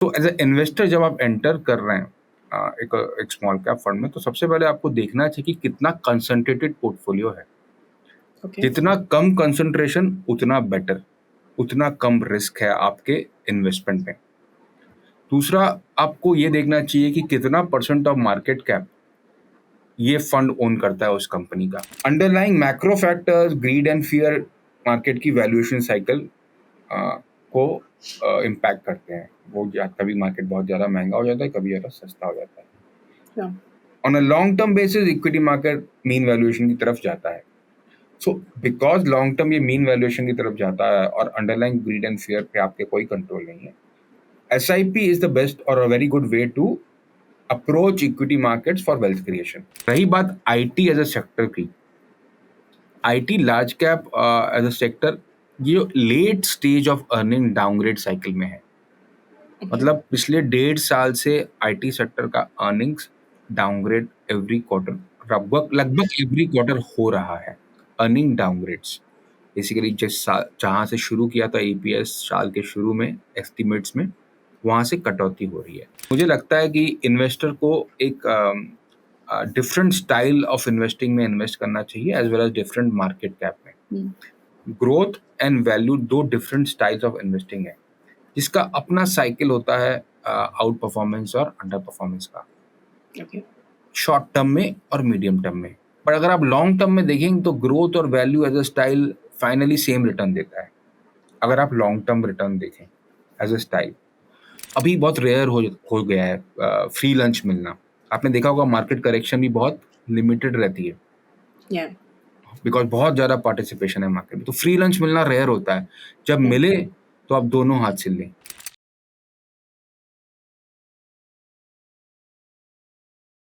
तो as a investor जब आप एंटर कर रहे हैं एक स्मॉल कैप फंड में, तो सबसे पहले आपको देखना चाहिए कि कितना कंसंट्रेटेड पोर्टफोलियो है। ओके जितना कम कंसंट्रेशन उतना बेटर, उतना कम रिस्क है आपके इन्वेस्टमेंट में। दूसरा, आपको ये देखना चाहिए कि कितना परसेंट ऑफ मार्केट कैप ये फंड ओन करता है उस कंपनी का। Underlying macro factors, greed and fear market की वैल्यूएशन साइकिल को इम्पैक्ट करते हैं। वो कभी मार्केट बहुत ज़्यादा महंगा हो जाता है, कभी ज़्यादा सस्ता हो जाता है। हाँ on a long term basis equity market mean valuation की तरफ जाता है। सो बिकॉज लॉन्ग टर्म ये मीन वैल्यूएशन की तरफ जाता है और अंडरलाइंग ग्रीड एंड फियर पे आपके कोई कंट्रोल नहीं है, SIP इज द बेस्ट और a very good way to approach equity markets for wealth creation. रही बात IT एज अ सेक्टर की, IT large cap as a sector ये late stage of earning downgrade cycle में है। मतलब पिछले 1.5 साल से IT सेक्टर का अर्निंग्स डाउनग्रेड एवरी क्वार्टर, लगभग एवरी क्वार्टर हो रहा है। अर्निंग डाउनग्रेड्स बेसिकली जहाँ से शुरू किया था EPS साल के शुरू में एस्टिमेट्स में, वहाँ से कटौती हो रही है। मुझे लगता है कि इन्वेस्टर को एक डिफरेंट स्टाइल ऑफ इन्वेस्टिंग में इन्वेस्ट करना चाहिए as well as different market cap में। ग्रोथ एंड वैल्यू दो डिफरेंट स्टाइल्स ऑफ इन्वेस्टिंग है, जिसका अपना साइकिल होता है आउट परफॉर्मेंस और अंडर परफॉर्मेंस का, ओके शॉर्ट टर्म में और मीडियम टर्म में। पर अगर आप लॉन्ग टर्म में देखेंगे तो ग्रोथ और value as a style finally same return देता है। अगर आप लॉन्ग टर्म रिटर्न देखें एज अ स्टाइल, अभी बहुत रेयर हो गया है फ्री लंच मिलना। आपने देखा होगा मार्केट करेक्शन भी बहुत लिमिटेड रहती है या बिकॉज बहुत ज़्यादा पार्टिसिपेशन है मार्केट में, तो फ्री लंच मिलना रेयर होता है। जब मिले तो आप दोनों हाथ से लें।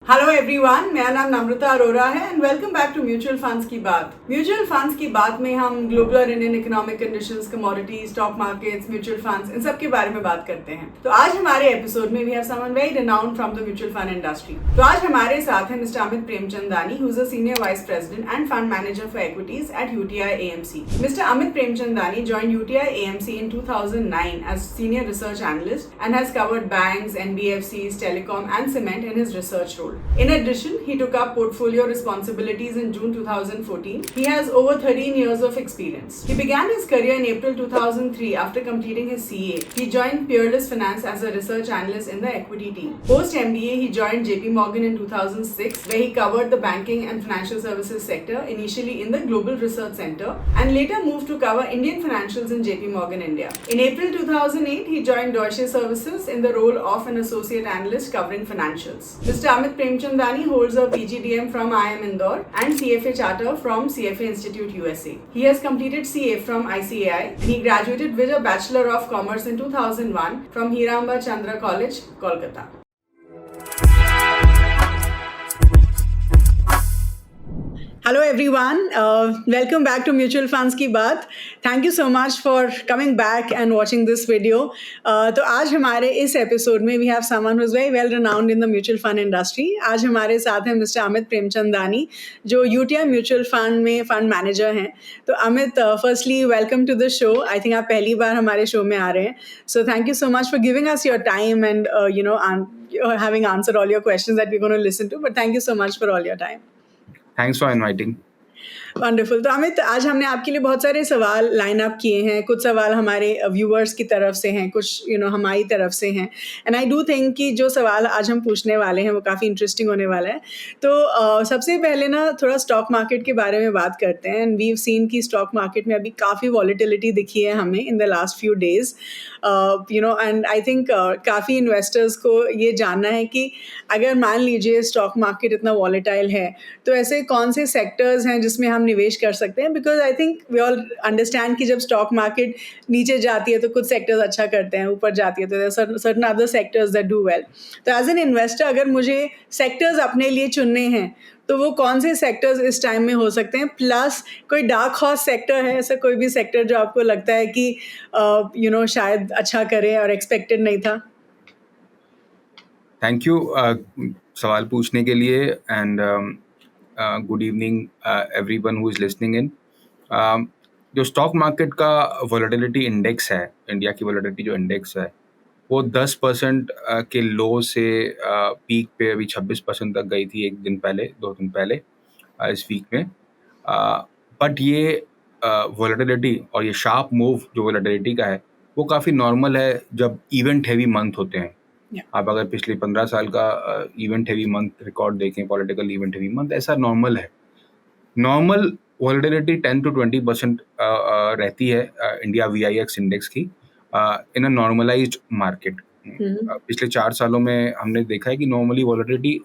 हेलो एवरीवन, मेरा नाम नम्रता अरोरा है and welcome back to mutual funds की बात। म्यूचुअल फंड्स की बात में हम ग्लोबल और Indian economic conditions, commodities, stock markets, mutual funds, इन सब के बारे में बात करते हैं। तो आज हमारे एपिसोड में we have someone very renowned from the mutual fund industry. तो आज हमारे साथ है mister Amit Premchandani, who is a senior vice president and fund manager for equities at UTI AMC. Mr. Amit Premchandani joined UTI AMC in 2009 as senior research analyst and has covered banks, NBFCs, telecom and cement in his research role. In addition, he took up portfolio responsibilities in June 2014. He has over 13 years of experience. He began his career in April 2003 after completing his CA. He joined Peerless Finance as a research analyst in the equity team. Post MBA, he joined JP Morgan in 2006, where he covered the banking and financial services sector, initially in the Global Research Center, and later moved to cover Indian financials in JP Morgan India. In April 2008, he joined Deutsche Services in the role of an associate analyst covering financials. Mr. Amit Premchandani holds a PGDM from IIM Indore and CFA charter from CFA Institute USA. He has completed CA from ICAI and he graduated with a Bachelor of Commerce in 2001 from Hiramba Chandra College, Kolkata. Hello everyone, welcome back to Mutual Funds की बात. Thank you so much for coming back and watching this video. तो आज हमारे इस episode में we have someone who is very well renowned in the mutual fund industry. आज हमारे साथ हैं मिस्टर अमित प्रेमचंदानी, जो UTI म्यूचुअल फंड में फंड मैनेजर हैं. तो Amit, firstly welcome to the show. I think आप पहली बार हमारे शो में आ रहे हैं. So thank you so much for giving us your time and having answered all your questions that we're going to listen to. But thank you so much for all your time. Thanks for inviting. Wonderful. तो अमित, आज हमने आपके लिए बहुत सारे सवाल line up किए हैं. कुछ सवाल हमारे व्यूअर्स की तरफ से हैं, कुछ हमारी तरफ से हैं. एंड आई डू थिंक कि जो सवाल आज हम पूछने वाले हैं वो काफ़ी इंटरेस्टिंग होने वाला है. तो सबसे पहले ना थोड़ा स्टॉक मार्केट के बारे में बात करते हैं. एंड वी हैव सीन कि स्टॉक मार्केट में अभी काफ़ी वॉलीटिलिटी दिखी है हमें in the last few days. And I think काफ़ी इन्वेस्टर्स को ये जानना है कि अगर मान लीजिए स्टॉक मार्केट इतना वॉलेटाइल है, तो ऐसे कौन से सेक्टर्स हैं जिसमें हम निवेश कर सकते हैं. Because I think we all understand कि जब स्टॉक मार्केट नीचे जाती है तो कुछ सेक्टर्स अच्छा करते हैं, ऊपर जाती है तो certain other sectors that do well. तो एज एन इन्वेस्टर अगर मुझे सेक्टर्स अपने लिए चुनने हैं तो वो कौन से सेक्टर्स इस टाइम में हो सकते हैं. प्लस कोई डार्क हॉर्स सेक्टर है, ऐसा कोई भी सेक्टर जो आपको लगता है कि शायद अच्छा करे और एक्सपेक्टेड नहीं था. थैंक यू सवाल पूछने के लिए and good evening everyone who is listening in. जो स्टॉक मार्केट का वोलेटिलिटी इंडेक्स है, इंडिया की वोलेटिलिटी जो इंडेक्स है, वो 10% के लो से पीक पे अभी 26% तक गई थी एक दिन पहले, 2 दिन पहले इस वीक में। बट ये वोलेटिलिटी और ये शार्प मूव जो वोलेटिलिटी का है, वो काफ़ी नॉर्मल है जब इवेंट हेवी मंथ होते हैं। आप अगर पिछले 15 साल का इवेंट हेवी मंथ रिकॉर्ड देखें, पॉलिटिकल इवेंट हेवी मंथ, ऐसा नॉर्मल है। नॉर्मल वोलेटिलिटी 10 to 20% रहती है इंडिया VIX इंडेक्स की इन अ नॉर्मलाइज्ड मार्केट। पिछले 4 सालों में हमने देखा है कि नॉर्मली वोलेटिलिटी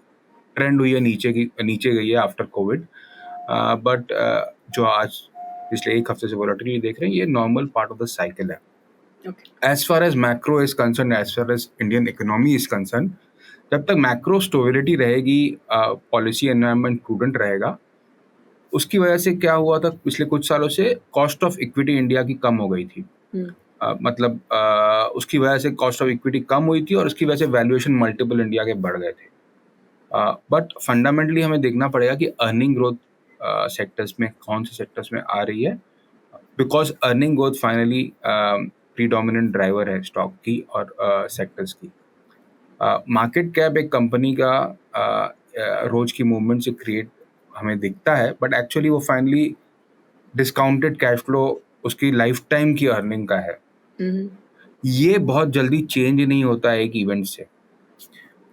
ट्रेंड हुई है, नीचे गई है आफ्टर कोविड। बट जो आज पिछले एक हफ्ते से वोलेटिलिटी देख रहे हैं, ये normal part of the cycle है। As far as macro is concerned, as far as Indian economy is concerned, जब तक मैक्रो स्टेबिलिटी रहेगी, पॉलिसी एनवायरनमेंट प्रूडेंट रहेगा, उसकी वजह से क्या हुआ था पिछले कुछ सालों से, कॉस्ट ऑफ इक्विटी इंडिया की कम हो गई थी। मतलब उसकी वजह से कॉस्ट ऑफ इक्विटी कम हुई थी और उसकी वजह से वैल्यूएशन मल्टीपल इंडिया के बढ़ गए थे। बट फंडामेंटली हमें देखना पड़ेगा कि अर्निंग ग्रोथ सेक्टर्स में कौन से सेक्टर्स में आ रही है, because earning growth finally predominant driver है स्टॉक की और सेक्टर्स की। मार्केट कैप एक कंपनी का रोज की मूवमेंट से क्रिएट हमें दिखता है, बट एक्चुअली वो फाइनली डिस्काउंटेड कैश फ्लो उसकी लाइफ टाइम की अर्निंग का है। ये बहुत जल्दी चेंज नहीं होता है एक इवेंट से।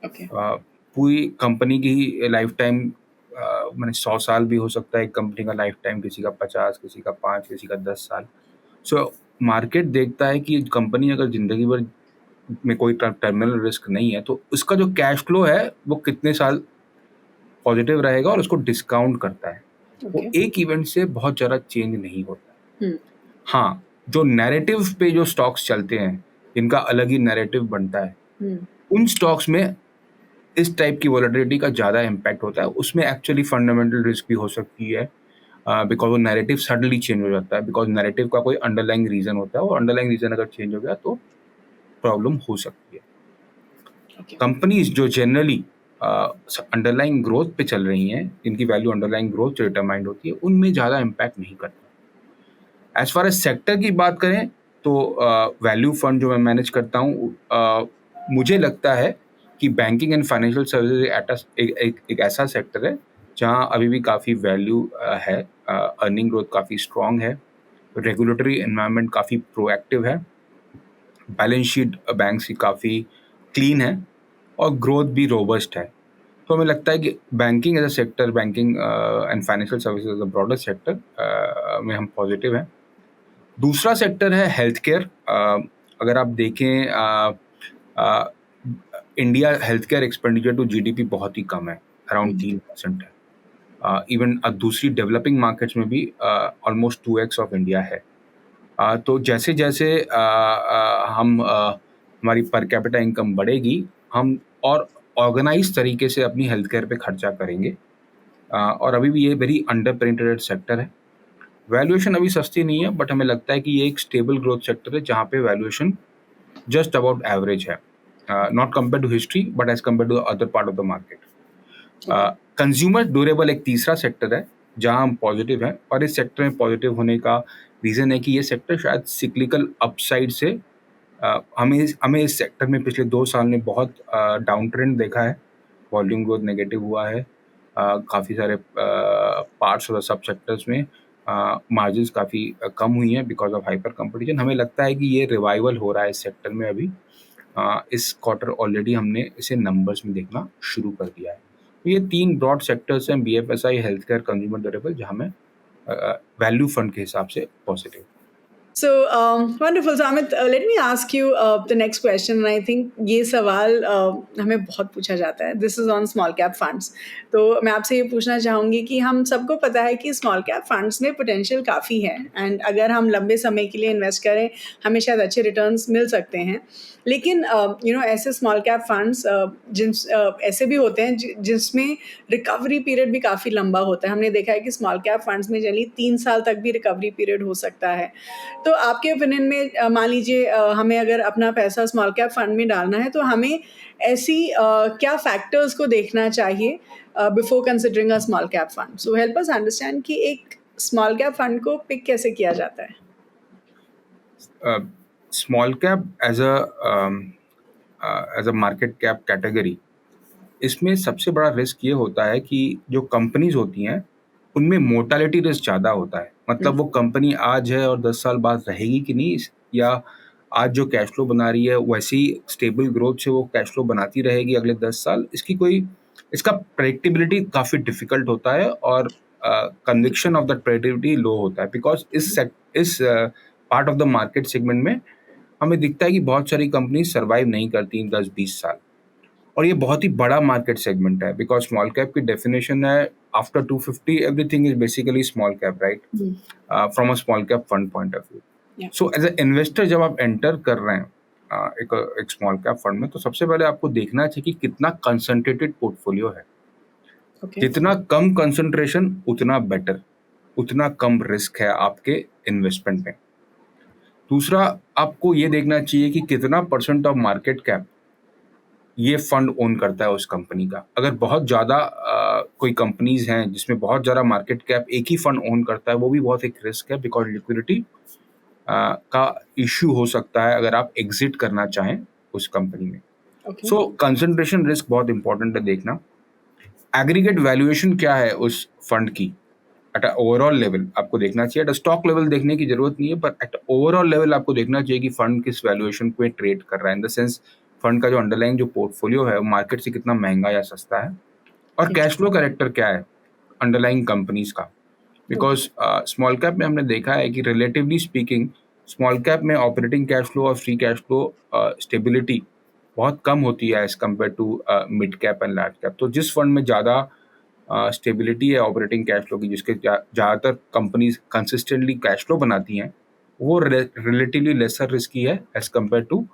पूरी कंपनी की लाइफ टाइम मैंने 100 साल भी हो सकता है एक कंपनी का लाइफ टाइम, किसी का 50, किसी का 5, किसी का 10 साल। सो मार्केट देखता है कि कंपनी अगर जिंदगी भर में कोई टर्मिनल रिस्क नहीं है, तो उसका जो कैश फ्लो है वो कितने साल पॉजिटिव रहेगा, और उसको डिस्काउंट करता है। वो एक इवेंट से बहुत ज़्यादा चेंज नहीं होता। हाँ, जो नैरेटिव पे जो स्टॉक्स चलते हैं, इनका अलग ही नैरेटिव बनता है, उन स्टॉक्स में इस टाइप की वोलेटिलिटी का ज़्यादा इम्पैक्ट होता है। उसमें एक्चुअली फंडामेंटल रिस्क भी हो सकती है, बिकॉज वो नैरेटिव सडनली चेंज हो जाता है, बिकॉज नैरेटिव का कोई अंडरलाइंग रीज़न होता है, और अंडरलाइंग रीज़न अगर चेंज हो गया तो प्रॉब्लम हो सकती है। कंपनीज जो जनरली अंडरलाइंग ग्रोथ पे चल रही हैं, इनकी वैल्यू अंडरलाइंग ग्रोथ से डिटरमाइंड होती है, उनमें ज़्यादा इम्पैक्ट नहीं करता। एज फार एज सेक्टर की बात करें तो वैल्यू फंड जो मैं मैनेज करता हूँ, मुझे लगता है कि बैंकिंग एंड फाइनेंशियल सर्विसेज एक ऐसा सेक्टर है जहाँ अभी भी काफ़ी वैल्यू है, अर्निंग ग्रोथ काफ़ी स्ट्रॉन्ग है, रेगुलेटरी एनवायरनमेंट काफ़ी प्रोएक्टिव है, बैलेंस शीट बैंक की काफ़ी क्लीन है, और ग्रोथ भी रोबस्ट है। तो हमें लगता है कि banking as a sector, banking and financial services as a broader sector में हम पॉजिटिव हैं। दूसरा सेक्टर है हेल्थ केयर। अगर आप देखें, India health care expenditure to GDP बहुत ही कम है, अराउंड 3% है। इवन दूसरी डेवलपिंग मार्केट्स में भी ऑलमोस्ट 2x ऑफ इंडिया है। तो जैसे जैसे हमारी पर कैपिटा इनकम बढ़ेगी, हम और ऑर्गेनाइज तरीके से अपनी हेल्थ केयर पे खर्चा करेंगे, और अभी भी ये वेरी अंडर पेनिट्रेटेड सेक्टर है। वैल्यूएशन अभी सस्ती नहीं है, बट हमें लगता है कि ये एक स्टेबल ग्रोथ सेक्टर है जहाँ पे वैल्यूएशन जस्ट अबाउट एवरेज है, not compare to history but as compare to other part of the market. Consumer durable एक तीसरा सेक्टर है जहाँ हम पॉजिटिव हैं, और इस सेक्टर में पॉजिटिव होने का रीज़न है कि ये सेक्टर शायद सिक्लिकल अपसाइड से हमें इस सेक्टर में पिछले 2 साल में बहुत डाउन ट्रेंड देखा है, वॉल्यूम ग्रोथ नेगेटिव हुआ है, काफ़ी सारे पार्ट्स और सब सेक्टर्स में मार्जिन्स काफ़ी कम हुई हैं बिकॉज ऑफ हाइपर कंपटीशन। हमें लगता है कि ये रिवाइवल हो रहा है इस सेक्टर में अभी। इस क्वार्टर ऑलरेडी हमने इसे नंबर्स में देखना शुरू कर दिया है। तो ये 3 ब्रॉड सेक्टर्स हैं, BFSI, health care, consumer durable, जहाँ में वैल्यू फंड के हिसाब से positive. So wonderful. So Amit, let me ask you the next question. And I think ये सवाल हमें बहुत पूछा जाता है. This is on small cap funds. तो मैं आपसे ये पूछना चाहूँगी कि हम सबको पता है कि small cap funds में potential काफ़ी है, and अगर हम लंबे समय के लिए invest करें, हमें शायद अच्छे returns मिल सकते हैं. लेकिन ऐसे स्मॉल कैप फंड्स ऐसे भी होते हैं जिसमें रिकवरी पीरियड भी काफ़ी लंबा होता है. हमने देखा है कि स्मॉल कैप फंड्स में जनरली 3 साल तक भी रिकवरी पीरियड हो सकता है. तो आपके ओपिनियन में मान लीजिए हमें अगर अपना पैसा स्मॉल कैप फंड में डालना है, तो हमें ऐसी क्या फैक्टर्स को देखना चाहिए before considering a small cap fund? So help us understand कि एक स्मॉल कैप फंड को पिक कैसे किया जाता है. Small cap as a as a market cap category, इसमें सबसे बड़ा रिस्क ये होता है कि जो कंपनीज होती हैं उनमें मोर्टालिटी रिस्क ज़्यादा होता है। मतलब वो कंपनी आज है और 10 साल बाद रहेगी कि नहीं, या आज जो कैश फ्लो बना रही है वैसी स्टेबल ग्रोथ से वो कैश फ्लो बनाती रहेगी अगले 10 साल, इसका प्रेडिक्टेबिलिटी काफ़ी डिफिकल्ट होता है, और कन्विक्शन ऑफ द प्रेडिक्टेबिलिटी लो होता है, बिकॉज इस part of the market segment में हमें दिखता है कि बहुत सारी कंपनी सर्वाइव नहीं करती 10-20 साल, और ये बहुत ही बड़ा मार्केट सेगमेंट है, बिकॉज स्मॉल कैप की डेफिनेशन है after 250 everything is basically small cap, right, from a small cap fund point of view. So as a investor जब आप एंटर कर रहे हैं एक स्मॉल कैप फंड में, तो सबसे पहले आपको देखना चाहिए कि कितना कंसंट्रेटेड पोर्टफोलियो है। जितना कम कंसंट्रेशन उतना बेटर, उतना कम रिस्क है आपके इन्वेस्टमेंट में। दूसरा, आपको ये देखना चाहिए कि कितना परसेंट ऑफ मार्केट कैप ये फंड ओन करता है उस कंपनी का। अगर बहुत ज़्यादा कोई कंपनीज हैं जिसमें बहुत ज़्यादा मार्केट कैप एक ही फंड ओन करता है, वो भी बहुत एक रिस्क है, बिकॉज लिक्विडिटी का इश्यू हो सकता है अगर आप एग्जिट करना चाहें उस कंपनी में। सो कंसंट्रेशन रिस्क बहुत इंपॉर्टेंट है देखना। एग्रीगेट वैल्यूएशन क्या है उस फंड की एट ओवरऑल लेवल आपको देखना चाहिए। एट स्टॉक लेवल देखने की जरूरत नहीं है, पर एट ओवरऑल लेवल आपको देखना चाहिए कि फंड किस वैल्यूएशन पे ट्रेड कर रहा है, इन द सेंस फंड का जो अंडरलाइंग जो पोर्टफोलियो है मार्केट से कितना महंगा या सस्ता है, और कैश फ्लो कैरेक्टर क्या है अंडरलाइंग कंपनीज का। बिकॉज स्मॉल कैप में हमने देखा है कि रिलेटिवली स्पीकिंग स्मॉल कैप में ऑपरेटिंग कैश फ्लो और फ्री कैश फ्लो स्टेबिलिटी बहुत कम होती है as compare to mid cap and large cap. तो जिस फंड में ज़्यादा स्टेबिलिटी है ऑपरेटिंग कैश फ्लो की, जिसके ज़्यादातर कंपनीज कंसिस्टेंटली कैश फ्लो बनाती हैं, वो रिलेटिवली लेसर रिस्की है एज कम्पेयर टू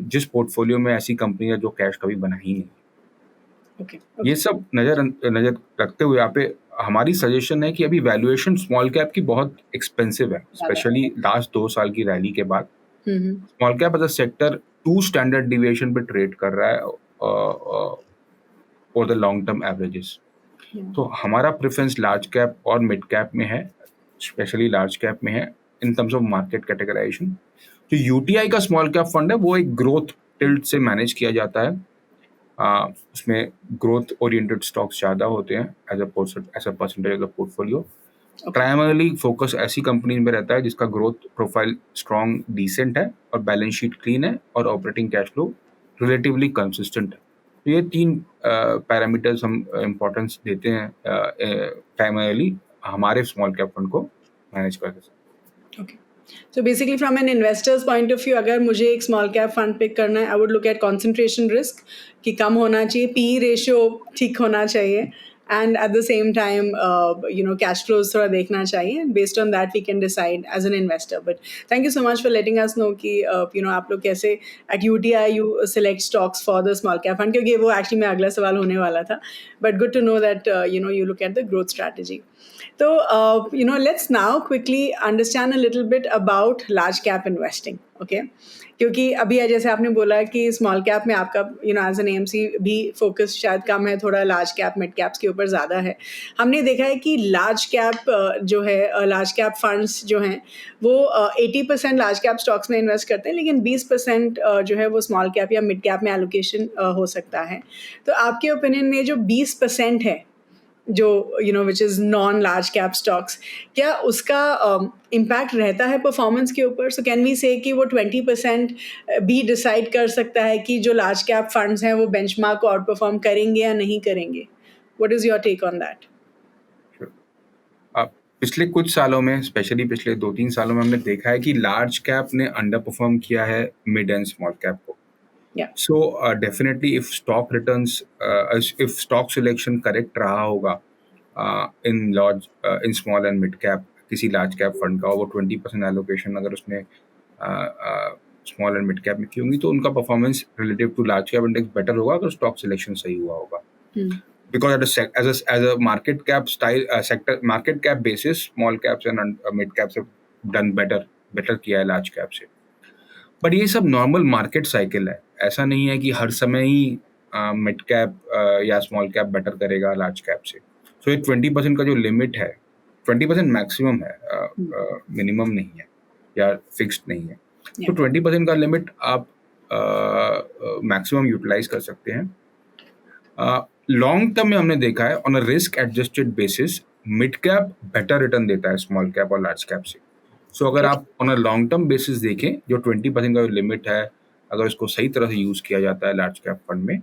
जिस पोर्टफोलियो में ऐसी कंपनी है जो कैश कभी बना ही नहीं। ये सब नज़र रखते हुए यहाँ पे हमारी सजेशन है कि अभी वैल्यूएशन स्मॉल कैप की बहुत एक्सपेंसिव है, स्पेशली लास्ट 2 साल की रैली के बाद। Small cap as a sector 2 standard deviation पे ट्रेड कर रहा है और द लॉन्ग टर्म एवरेजेस। तो हमारा प्रेफरेंस लार्ज कैप और मिड कैप में है, स्पेशली लार्ज कैप में है in terms of market categorization. जो यूटीआई का स्मॉल कैप फंड है वो एक ग्रोथ टिल्ट से मैनेज किया जाता है। उसमें ग्रोथ ओरिएंटेड स्टॉक्स ज़्यादा होते हैं as a percentage of portfolio. Primarily focus ऐसी कंपनी में रहता है जिसका ग्रोथ प्रोफाइल स्ट्रॉन्ग डिसेंट है और बैलेंस शीट क्लीन है और operating cash flow relatively consistent है। तो ये 3 पैरामीटर्स हम इम्पोर्टेंस देते हैं प्राइमरली हमारे स्मॉल कैप फंड को मैनेज करते हैं। Okay, so basically from an investor's point of view, अगर मुझे एक स्मॉल कैप फंड पिक करना है, I would look at concentration risk कि कम होना चाहिए, पी रेशियो ठीक होना चाहिए, and at the same time cash flows थोड़ा देखना चाहिए. Based on that we can decide as an investor. But thank you so much for letting us know कि आप लोग कैसे at UTI you select stocks for the small cap fund, क्योंकि वो actually मेरा अगला सवाल होने वाला था. But good to know that you look at the growth strategy. So let's now quickly understand a little bit about large cap investing. Okay, क्योंकि अभी जैसे आपने बोला कि स्मॉल कैप में आपका एज एन एएमसी भी फोकस शायद कम है, थोड़ा लार्ज कैप मिड कैप्स के ऊपर ज़्यादा है. हमने देखा है कि लार्ज कैप जो है लार्ज कैप फंड्स जो हैं वो 80% लार्ज कैप स्टॉक्स में इन्वेस्ट करते हैं, लेकिन 20% जो है वो स्मॉल कैप या मिड कैप में एलोकेशन हो सकता है. तो आपके ओपिनियन में जो 20% है जो which is non large cap stocks, क्या उसका इम्पैक्ट रहता है परफॉर्मेंस के ऊपर? सो कैन वी से कि वो 20% भी डिसाइड कर सकता है कि जो लार्ज कैप फंड्स हैं वो बेंचमार्क को आउट परफॉर्म करेंगे या नहीं करेंगे? What is your take on that? पिछले कुछ सालों में, स्पेशली पिछले 2-3 सालों में हमने देखा है कि लार्ज कैप ने अंडर परफॉर्म किया है मिड एंड स्मॉल कैप को. So definitely if stock returns, if stock selection correct रहा होगा in small and mid cap किसी large cap fund का, वो 20% allocation अगर उसने small and mid cap में की होंगी तो उनका performance relative to large cap index better होगा अगर stock selection सही हुआ होगा. Because as a market cap style sector, market cap basis, small caps and mid caps have done better किया है large cap से. बट ये सब नॉर्मल मार्केट साइकिल है, ऐसा नहीं है कि हर समय ही मिड कैप या स्मॉल कैप बेटर करेगा लार्ज कैप से. सो ये 20% का जो लिमिट है, 20% मैक्सिमम है, मिनिमम नहीं है या फिक्स्ड नहीं है. तो 20% का लिमिट आप मैक्सिमम यूटिलाइज कर सकते हैं। लॉन्ग टर्म में हमने देखा है on a risk adjusted basis mid cap better return देता है स्मॉल कैप और लार्ज कैप से। सो अगर आप on a long term basis देखें, जो 20% का लिमिट है, अगर उसको सही तरह से यूज किया जाता है लार्ज कैप फंड में,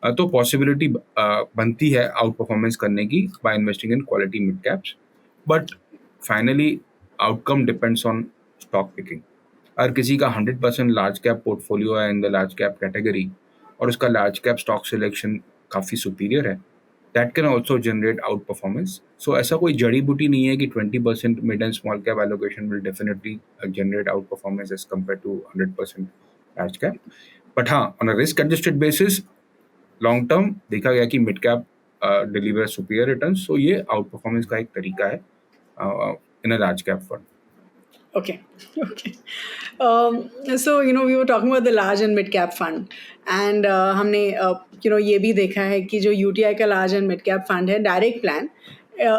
तो पॉसिबिलिटी बनती है आउट परफॉर्मेंस करने की by investing in quality mid caps. But finally outcome depends on stock picking. अगर किसी का 100% लार्ज कैप पोर्टफोलियो है in the large cap category और उसका लार्ज कैप स्टॉक सिलेक्शन काफ़ी सुपीरियर है, that can also generate outperformance. So ऐसा कोई जड़ी बूटी नहीं है कि 20% mid and small cap allocation will definitely generate outperformance as compare to 100% large cap. But हाँ, on a risk adjusted basis long term देखा गया कि mid cap deliver superior return. So ये आउट परफॉर्मेंस का एक तरीका है in a large cap fund. Okay, okay. So we were talking about the large and mid cap fund, and हमने ये भी देखा है कि जो UTI का large and mid cap fund है, डायरेक्ट प्लान,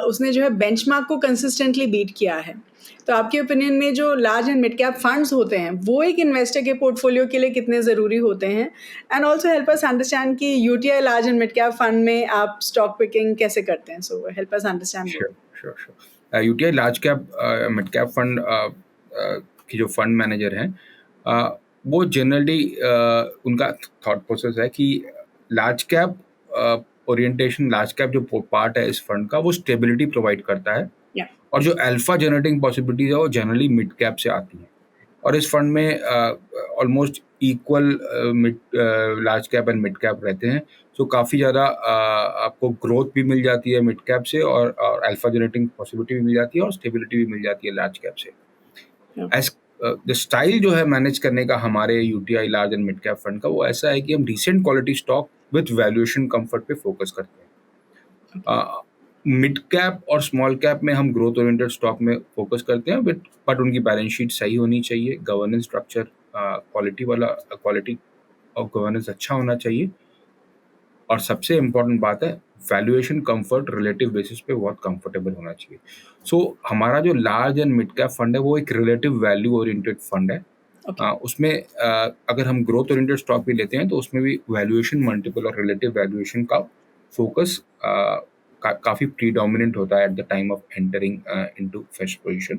उसने जो है बेंचमार्क को कंसिस्टेंटली बीट किया है। तो आपके ओपिनियन में जो large and mid cap funds होते हैं वो एक इन्वेस्टर के पोर्टफोलियो के लिए कितने ज़रूरी होते हैं, and also help us understand कि UTI large and mid cap fund में आप स्टॉक पिकिंग कैसे करते हैं। सो help us understand. Sure. UTI large cap mid cap fund की जो फंड मैनेजर हैं, वो जनरली उनका थॉट प्रोसेस है कि large cap orientation, large cap जो पार्ट है इस फंड का, वो स्टेबिलिटी प्रोवाइड करता है। और जो अल्फा जनरेटिंग पॉसिबिलिटीज है वो जनरली मिड कैप से आती हैं। और इस फंड में almost equal mid large cap and mid cap रहते हैं। सो काफ़ी ज़्यादा आपको ग्रोथ भी मिल जाती है मिड कैप से, और अल्फा जनरेटिंग पॉसिबिलिटी भी मिल जाती है, और स्टेबिलिटी भी मिल जाती है लार्ज कैप से। एज द स्टाइल जो है मैनेज करने का हमारे UTI large and mid cap fund का, वो ऐसा है कि हम recent quality stock with valuation comfort पे फोकस करते हैं। मिड कैप और स्मॉल कैप में हम ग्रोथ ओरिएंटेड स्टॉक में फोकस करते हैं, बट उनकी बैलेंस शीट सही होनी चाहिए, गवर्नेंस स्ट्रक्चर क्वालिटी और गवर्नेंस अच्छा होना चाहिए, और सबसे इम्पोर्टेंट बात है वैल्यूएशन कंफर्ट रिलेटिव बेसिस पे बहुत कंफर्टेबल होना चाहिए। सो हमारा जो large and mid cap fund है वो एक रिलेटिव वैल्यू ओरिएंटेड फंड है। उसमें अगर हम ग्रोथ ओरिएंटेड स्टॉक भी लेते हैं तो उसमें भी वैल्यूएशन मल्टीपल और रिलेटिव वैल्यूएशन का फोकस काफ़ी प्रीडोमिनेंट होता है at the time of entering into fresh position.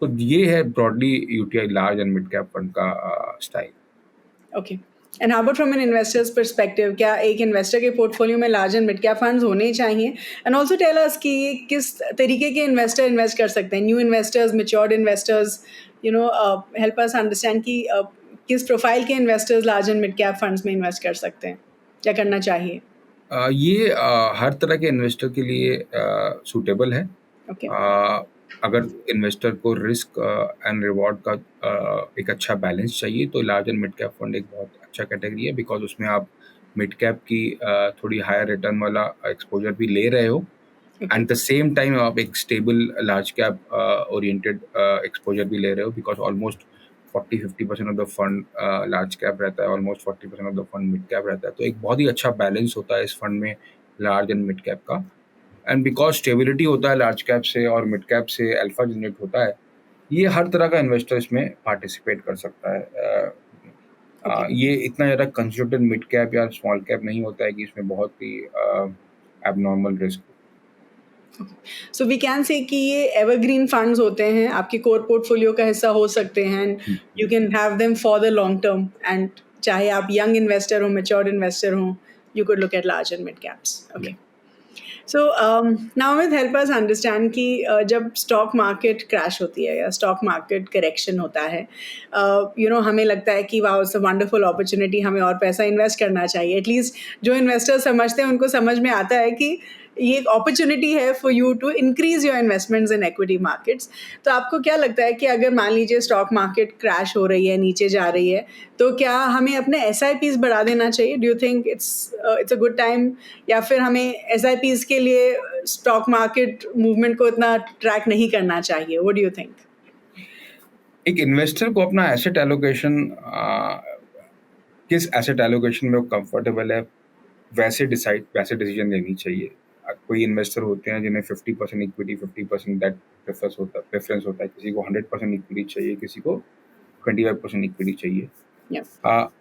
तो ये है broadly UTI large and mid cap fund का style. Okay, and how about from an investors perspective, क्या एक इन्वेस्टर के पोर्टफोलियो में large and mid cap funds होने ही चाहिए? एंड ऑल्सो टेल अस कि किस तरीके के इन्वेस्टर इन्वेस्ट कर सकते हैं, new investors, matured investors, help us understand कि किस प्रोफाइल के investors large and mid cap funds में इन्वेस्ट कर सकते हैं, क्या करना चाहिए? ये हर तरह के इन्वेस्टर के लिए सूटेबल है। अगर इन्वेस्टर को रिस्क एंड रिवॉर्ड का एक अच्छा बैलेंस चाहिए तो large and mid cap fund एक बहुत अच्छा कैटेगरी है, बिकॉज उसमें आप मिड कैप की थोड़ी हायर रिटर्न वाला एक्सपोजर भी ले रहे हो, एंड द सेम टाइम आप एक stable large cap oriented exposure भी ले रहे हो, because almost 40-50% of the fund large cap रहता है, almost 40% of the fund mid cap रहता है। तो एक बहुत ही अच्छा बैलेंस होता है इस फंड में लार्ज एंड मिड कैप का, एंड बिकॉज स्टेबिलिटी होता है लार्ज कैप से और मिड कैप से अल्फा जनरेट होता है, ये हर तरह का इन्वेस्टर इसमें पार्टिसिपेट कर सकता है। ये इतना ज़्यादा कंसिडर्ड मिड कैप या स्मॉल कैप नहीं होता है कि इसमें बहुत ही abnormal risk. So we can say कि ये एवरग्रीन फंड्स होते हैं, आपके कोर पोर्टफोलियो का हिस्सा हो सकते हैं, you can have them for the long term, and चाहे आप यंग इन्वेस्टर हो, मैच्योर्ड इन्वेस्टर हो, you could look at large and mid caps. Okay, so now with help us understand कि जब स्टॉक मार्केट क्रैश होती है या stock market correction होता है, हमें लगता है कि wow it's a wonderful opportunity, हमें और पैसा इन्वेस्ट करना चाहिए। एटलीस्ट जो इन्वेस्टर समझते हैं उनको समझ में आता है कि ये एक अपॉर्चुनिटी है for you to increase your investments in equity markets. तो आपको क्या लगता है कि अगर मान लीजिए स्टॉक मार्केट क्रैश हो रही है, नीचे जा रही है, तो क्या हमें अपने SIPs बढ़ा देना चाहिए? Do you think it's a good time, या फिर हमें SIPs के लिए स्टॉक मार्केट मूवमेंट को इतना ट्रैक नहीं करना चाहिए? What do you think? एक इन्वेस्टर को अपना एसेट एलोकेशन किस एसेट एलोकेशन में वो कंफर्टेबल है वैसे डिसीजन लेनी चाहिए। कोई इन्वेस्टर होते हैं जिन्हें 50% इक्विटी 50% डेट प्रेफरेंस होता है, किसी को 100% इक्विटी चाहिए, किसी को 25% इक्विटी चाहिए। Yeah.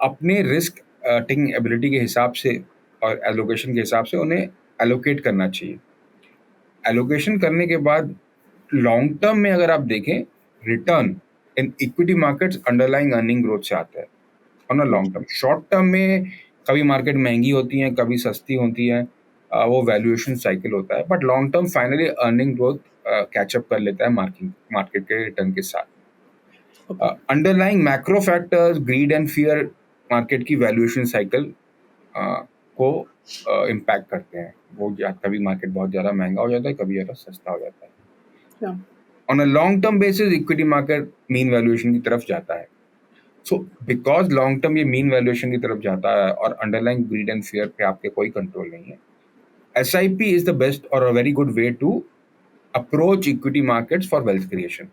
अपने रिस्क टेकिंग एबिलिटी के हिसाब से और एलोकेशन के हिसाब से उन्हें एलोकेट करना चाहिए। एलोकेशन करने के बाद लॉन्ग टर्म में अगर आप देखें, रिटर्न इन equity markets underlying earning growth से आता है on a long term. Short term में कभी मार्केट महंगी होती है, कभी सस्ती होती है, वो वैल्यूएशन साइकिल होता है, but long term finally earning growth catch up कर लेता है मार्केट के रिटर्न के साथ। Okay. Underlying macro factors, greed and fear market की वैल्यूएशन साइकिल को इम्पैक्ट करते हैं। वो कभी मार्केट बहुत ज़्यादा महंगा हो जाता है, कभी ज़्यादा सस्ता हो जाता है। Yeah. On a long term basis equity market mean valuation की तरफ जाता है। सो बिकॉज लॉन्ग टर्म ये मीन वैल्यूएशन की तरफ जाता है और अंडरलाइंग ग्रीड एंड फियर पे आपके कोई कंट्रोल नहीं है, SIP इज द बेस्ट और a very good way to approach equity markets for wealth creation.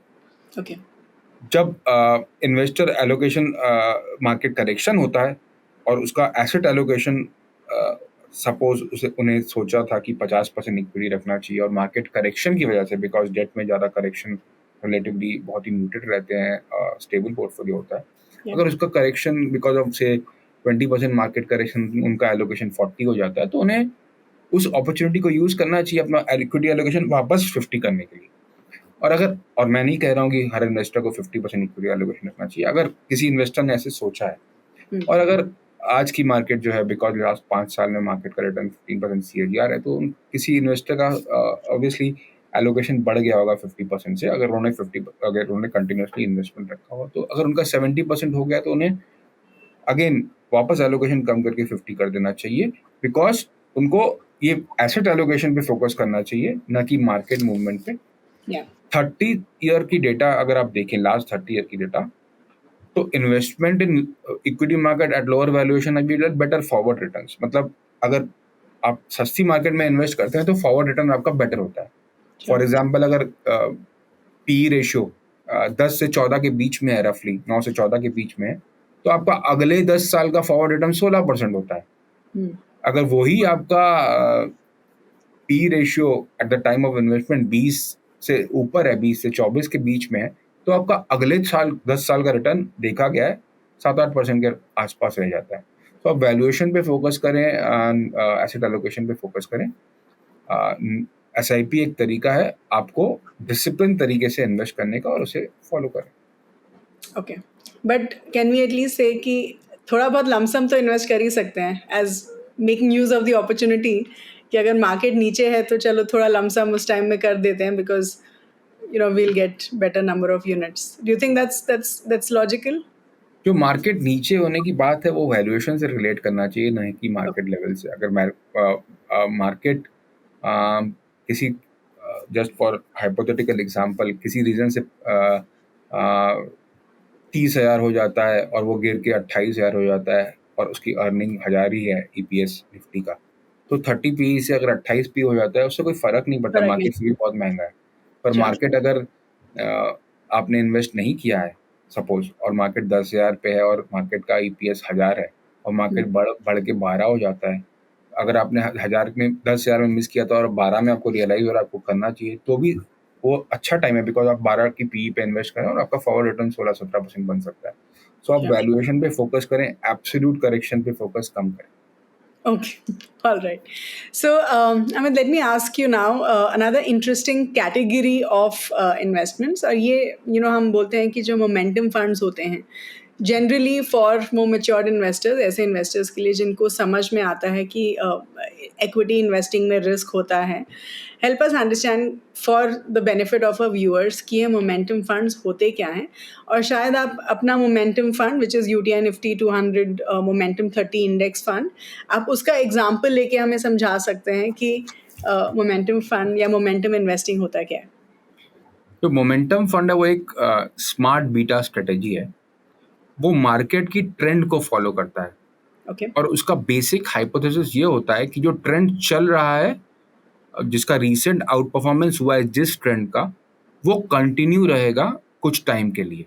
Okay. जब इन्वेस्टर एलोकेशन मार्केट करेक्शन होता है और उसका एसेट एलोकेशन सपोज उन्हें सोचा था कि 50% इक्विटी रखना चाहिए और मार्केट करेक्शन की वजह से, बिकॉज डेट में ज़्यादा करेक्शन रिलेटिवली बहुत ही म्यूटेड रहते हैं, स्टेबल पोर्टफोलियो होता है। Yeah. अगर उसका करेक्शन बिकॉज ऑफ से 20% मार्केट करेक्शन उनका एलोकेशन 40 हो जाता है, तो उन्हें उस अपॉर्चुनिटी को यूज़ करना चाहिए अपना इक्विटी एलोकेशन वापस 50 करने के लिए। और मैं नहीं कह रहा हूँ कि हर इन्वेस्टर को 50% इक्विटी एलोकेशन रखना चाहिए। अगर किसी इन्वेस्टर ने ऐसे सोचा है और अगर आज की मार्केट जो है, बिकॉज लास्ट 5 साल में मार्केट का रिटर्न 15% CAGR है, तो किसी इन्वेस्टर का ऑब्वियसली एलोकेशन बढ़ गया होगा 50% से, अगर उन्होंने कंटिन्यूसली इन्वेस्टमेंट रखा हो। तो अगर उनका 70% हो गया तो उन्हें अगेन वापस एलोकेशन कम करके 50 कर देना चाहिए, बिकॉज उनको ये एसेट एलोकेशन पे फोकस करना चाहिए, ना कि मार्केट मूवमेंट पे। Yeah. 30 ईयर की डेटा अगर आप देखें, लास्ट 30 ईयर की डेटा, तो investment in equity market at lower valuation have yielded better forward returns. मतलब अगर आप सस्ती मार्केट में इन्वेस्ट करते हैं तो फॉरवर्ड रिटर्न आपका बेटर होता है। फॉर एग्जांपल, अगर पी रेशियो 10 से 14 के बीच में है, रफली 9 से 14 के बीच में है, तो आपका अगले 10 साल का फॉरवर्ड रिटर्न 16% होता है। अगर वही आपका P ratio at the time of investment 20 से ऊपर है, 20 से 24 के बीच में है, तो आपका अगले साल 10 साल का रिटर्न देखा गया है 7-8% के आसपास रह जाता है। तो आप वैल्यूएशन पे फोकस करें, एसेट एलोकेशन पे फोकस करें। SIP एक तरीका है आपको डिसिप्लिन तरीके से इन्वेस्ट करने का, और उसे फॉलो करें। Okay, but can we at least say कि थोड़ा बहुत लमसम तो इन्वेस्ट कर ही सकते हैं, as making use of the opportunity, कि अगर मार्केट नीचे है तो चलो थोड़ा लमसम उस टाइम में कर देते हैं, because we'll get better number of units. Do you think that's logical? जो मार्केट नीचे होने की बात है वो वैल्यूएशन से रिलेट करना चाहिए, नहीं कि मार्केट लेवल से। अगर मार्केट किसी जस्ट फॉर हाइपोथेटिकल एग्जांपल किसी रीजन से 30,000 हो जाता है और वो गिर के 28,000 हो जाता है और उसकी अर्निंग 1,000 ही है EPS निफ्टी का, तो 30 PE से अगर 28 PE हो जाता है उससे कोई फर्क नहीं पड़ता, मार्केट से भी बहुत महंगा है। पर मार्केट अगर आपने इन्वेस्ट नहीं किया है सपोज, और मार्केट 10,000 पे है और मार्केट का EPS 1,000 है और मार्केट बढ़ के 12 हो जाता है, अगर आपने 10,000 में 10,000 में मिस किया था और 12 में आपको रियलाइज और आपको करना चाहिए, तो भी वो अच्छा टाइम है, बिकॉज आप 12 की PE पे इन्वेस्ट करें और आपका फॉरवर्ड रिटर्न 16-17% बन सकता है। सो आप वैल्यूएशन पे फोकस करें, एब्सोल्यूट करेक्शन पे फोकस कम करें। Okay, all right. So, Amit, let me ask you now another interesting category of investments. और ये हम बोलते हैं कि जो momentum funds होते हैं, generally for more matured investors, ऐसे इन्वेस्टर्स के लिए जिनको समझ में आता है कि इक्विटी इन्वेस्टिंग में रिस्क होता है, help us understand for the benefit of a viewers कि ये मोमेंटम फंड्स होते क्या हैं, और शायद आप अपना momentum fund which is UTI Nifty 200 momentum 30 index fund, आप उसका एग्जाम्पल लेके हमें समझा सकते हैं कि मोमेंटम फंड या मोमेंटम इन्वेस्टिंग होता क्या है। तो मोमेंटम फंड है वो एक स्मार्ट बीटा स्ट्रेटेजी है। वो मार्केट की ट्रेंड को फॉलो करता है। Okay. और उसका बेसिक हाइपोथेसिस ये होता है कि जो ट्रेंड चल रहा है, जिसका रीसेंट आउट परफॉर्मेंस हुआ है जिस ट्रेंड का, वो कंटिन्यू रहेगा कुछ टाइम के लिए।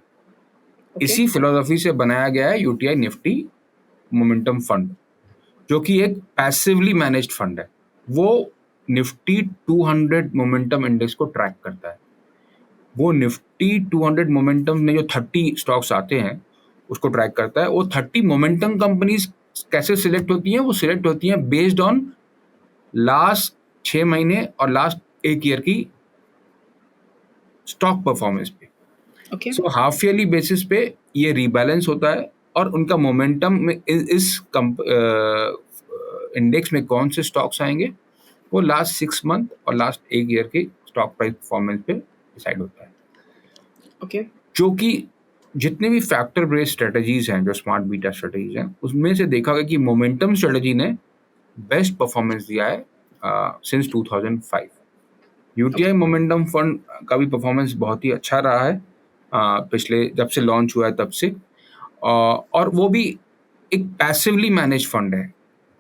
इसी फिलोसफी से बनाया गया है UTI निफ्टी मोमेंटम फंड, जो कि एक पैसिवली मैनेज्ड फंड है। वो निफ्टी 200 मोमेंटम इंडेक्स को ट्रैक करता है। वो निफ्टी 200 मोमेंटम में जो 30 स्टॉक्स आते हैं उसको ट्रैक करता है। वो 30 मोमेंटम कंपनीज कैसे सिलेक्ट होती हैं? वो सिलेक्ट होती हैं बेस्ड ऑन लास्ट 6 महीने और लास्ट 1 ईयर की स्टॉक परफॉर्मेंस पे। Okay so half yearly basis पे ये रीबैलेंस होता है और उनका मोमेंटम में इस इंडेक्स में कौन से स्टॉक्स आएंगे वो लास्ट 6 मंथ और लास्ट 1 ईयर की स्टॉक प्राइस परफॉर्मेंस पे डिसाइड होता है। ओके जो कि जितने भी फैक्टर बेस्ड स्ट्रेटजीज हैं, जो स्मार्ट बीटा स्ट्रेटजीज हैं, उसमें से देखा गया कि मोमेंटम स्ट्रेटजी ने बेस्ट परफॉर्मेंस दिया है सिंस 2005। यूटीआई मोमेंटम फंड का भी परफॉर्मेंस बहुत ही अच्छा रहा है पिछले जब से लॉन्च हुआ है तब से। और वो भी एक पैसिवली मैनेज फंड है।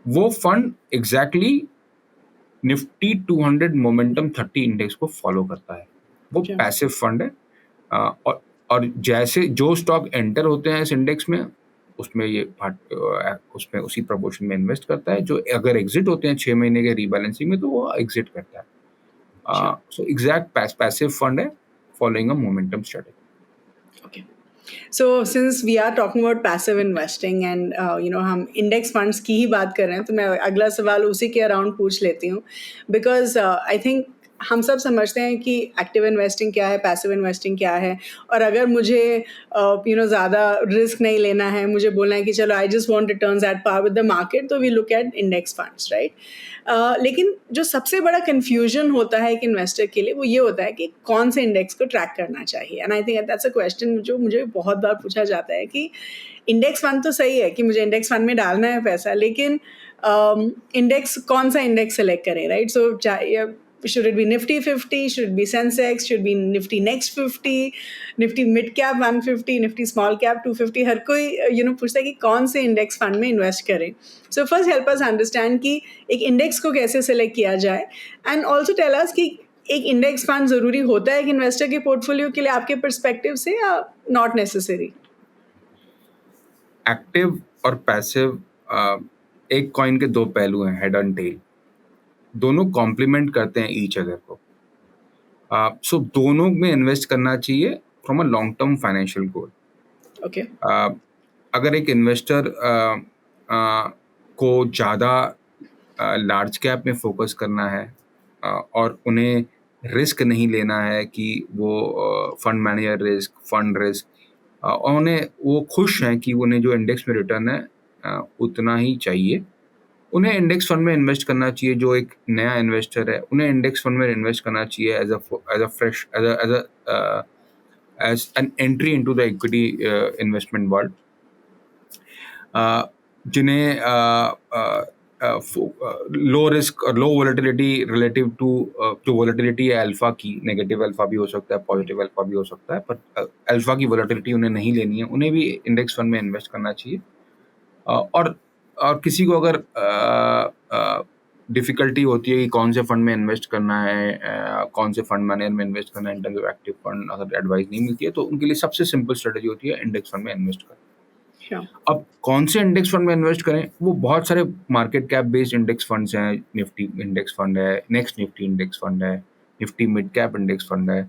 वो fund exactly Nifty 200 momentum 30 index को फॉलो करता है। वो अच्छा। पैसिव फंड है। और जैसे जो स्टॉक एंटर होते हैं इस इंडेक्स में उसमें ये उसमें उसी प्रपोर्शन में इन्वेस्ट करता है। जो अगर एग्जिट होते हैं 6 महीने के रीबैलेंसिंग में तो वो एग्जिट करता है। So exact passive fund है following a momentum strategy. Okay. So since we are talking about passive investing and हम index funds की ही बात कर रहे हैं तो मैं अगला सवाल उसी के अराउंड पूछ लेती हूँ because I think हम सब समझते हैं कि एक्टिव इन्वेस्टिंग क्या है, पैसिव इन्वेस्टिंग क्या है, और अगर मुझे ज़्यादा रिस्क नहीं लेना है, मुझे बोलना है कि चलो I just want returns at par with the market, तो we look at index funds, right. लेकिन जो सबसे बड़ा कन्फ्यूजन होता है एक इन्वेस्टर के लिए वो ये होता है कि कौन से इंडेक्स को ट्रैक करना चाहिए। And I think that's a question जो मुझे बहुत बार पूछा जाता है कि इंडेक्स फंड तो सही है कि मुझे इंडेक्स फंड में डालना है पैसा, लेकिन इंडेक्स कौन सा इंडेक्स सेलेक्ट करें, right. So should it be Nifty 50, should it be Sensex, should it be Nifty Next 50, Nifty Mid Cap 150, Nifty Small Cap 250, हर कोई पूछता है कि कौन से इंडेक्स फंड में इन्वेस्ट करें। So first help us understand कि एक इंडेक्स को कैसे सेलेक्ट किया जाए, एंड ऑल्सो टेल अस कि एक इंडेक्स फंड ज़रूरी होता है एक इन्वेस्टर के पोर्टफोलियो के लिए आपके परस्पेक्टिव से, या नॉट नेसेसरी। एक्टिव और पैसिव एक कॉइन के दो पहलू हैं, हेड एंड टेल। दोनों कॉम्प्लीमेंट करते हैं ईच अदर को। सो दोनों में इन्वेस्ट करना चाहिए from a long term financial goal. Okay अगर एक इन्वेस्टर को ज़्यादा लार्ज कैप में फोकस करना है और उन्हें रिस्क नहीं लेना है कि वो fund manager risk, fund risk, और उन्हें वो खुश हैं कि उन्हें जो इंडेक्स में रिटर्न है उतना ही चाहिए, उन्हें इंडेक्स फंड में इन्वेस्ट करना चाहिए। जो एक नया इन्वेस्टर है उन्हें इंडेक्स फंड में इन्वेस्ट करना चाहिए as an entry into the equity investment world. जिन्हें लो रिस्क और लो वोलेटिलिटी रिलेटिव टू जो वोलेटिलिटी है अल्फा की, नेगेटिव अल्फा भी हो सकता है, पॉजिटिव अल्फा भी हो सकता है, पर अल्फा की वोलेटिलिटी उन्हें नहीं लेनी है, उन्हें भी इंडेक्स फंड में इन्वेस्ट करना चाहिए। और किसी को अगर डिफ़िकल्टी होती है कि कौन से फंड में इन्वेस्ट करना है, कौन से फंड मैनेजर में इन्वेस्ट करना है, in terms of active fund अगर एडवाइस नहीं मिलती है तो उनके लिए सबसे सिंपल स्ट्रेटजी होती है इंडेक्स फंड में इन्वेस्ट करना। अब कौन से इंडेक्स फंड में इन्वेस्ट करें, वो बहुत सारे market cap based index funds हैं। निफ्टी इंडेक्स फंड है, नेक्स्ट निफ्टी इंडेक्स फंड है, Nifty mid cap index fund है।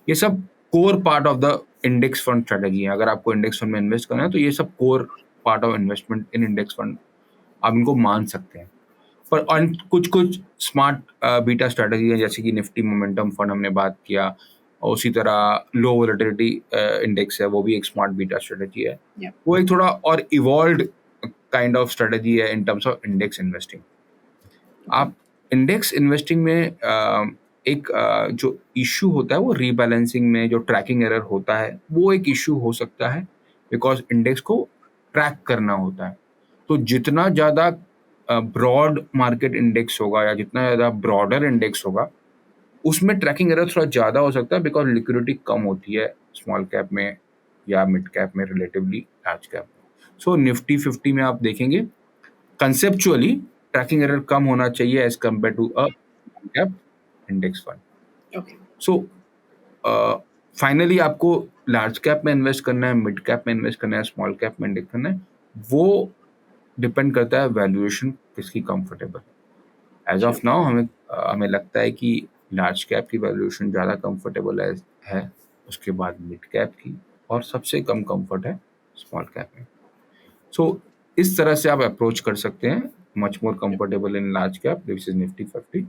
ये सब core part of the index fund strategy है। अगर आपको इंडेक्स फंड में इन्वेस्ट करना है तो ये सब core part of investment in index fund आप इनको मान सकते हैं। पर कुछ स्मार्ट बीटा स्ट्रेटजी है, जैसे कि निफ्टी मोमेंटम फंड हमने बात किया, और उसी तरह लो वोलेटिलिटी इंडेक्स है, वो भी एक स्मार्ट बीटा स्ट्रेटजी है। वो एक थोड़ा और इवॉल्व्ड काइंड ऑफ स्ट्रेटजी है in terms of index investing. आप इंडेक्स इन्वेस्टिंग में एक जो इश्यू होता है वो रीबैलेंसिंग में जो ट्रैकिंग एरर होता है वो एक इश्यू हो सकता है, बिकॉज इंडेक्स को ट्रैक करना होता है। तो जितना ज़्यादा ब्रॉड मार्केट इंडेक्स होगा या जितना ज़्यादा ब्रॉडर इंडेक्स होगा उसमें ट्रैकिंग एरर थोड़ा ज़्यादा हो सकता है, बिकॉज लिक्विडिटी कम होती है स्मॉल कैप में या मिड कैप में रिलेटिवली लार्ज कैप में। सो निफ्टी 50 में आप देखेंगे कंसेप्चुअली ट्रैकिंग एरर कम होना चाहिए as compare to a cap index fund. So finally आपको लार्ज कैप में इन्वेस्ट करना है, मिड कैप में इन्वेस्ट करना है, स्मॉल कैप में इन्वेस्ट करना है, वो डिपेंड करता है वैल्यूएशन किसकी कंफर्टेबल। एज ऑफ नाउ हमें लगता है कि लार्ज कैप की वैल्यूएशन ज़्यादा कंफर्टेबल है, उसके बाद मिड कैप की, और सबसे कम कंफर्ट है स्मॉल कैप में। सो इस तरह से आप अप्रोच कर सकते हैं। Much more comfortable in large cap this is Nifty 50,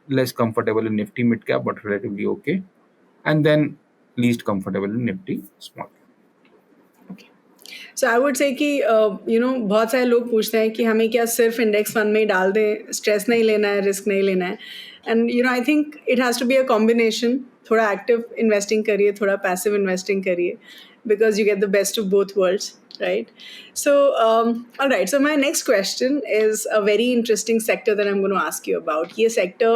less comfortable in Nifty mid cap but relatively okay, and then least comfortable in Nifty small cap. So I would say कि बहुत सारे लोग पूछते हैं कि हमें क्या सिर्फ इंडेक्स फंड में ही डाल दें, स्ट्रेस नहीं लेना है, रिस्क नहीं लेना है, and I think it has to be a combination. थोड़ा एक्टिव इन्वेस्टिंग करिए, थोड़ा पैसिव इन्वेस्टिंग करिए, because you get the best of both worlds, right? So, all right. So my next question is a very interesting sector that I'm going to ask you about. ये sector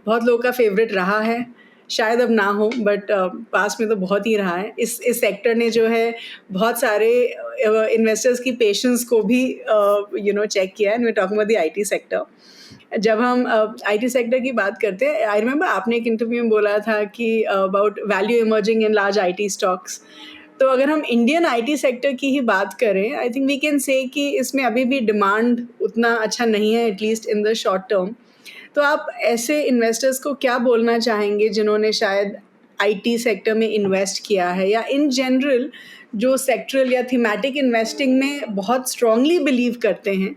बहुत लोगों का favorite रहा है, शायद अब ना हो, बट पास में तो बहुत ही रहा है। इस सेक्टर ने जो है बहुत सारे इन्वेस्टर्स की पेशेंस को भी चेक किया है। We talking about the IT sector. जब हम आईटी सेक्टर की बात करते हैं, आई रिमेंबर आपने एक इंटरव्यू में बोला था कि about value emerging in large IT stocks. तो अगर हम इंडियन आईटी सेक्टर की ही बात करें, आई थिंक वी कैन से कि इसमें अभी भी डिमांड उतना अच्छा नहीं है, at least in the short term. तो आप ऐसे इन्वेस्टर्स को क्या बोलना चाहेंगे जिन्होंने शायद आईटी सेक्टर में इन्वेस्ट किया है, या इन जनरल जो सेक्टरल या थीमेटिक इन्वेस्टिंग में बहुत स्ट्रांगली बिलीव करते हैं,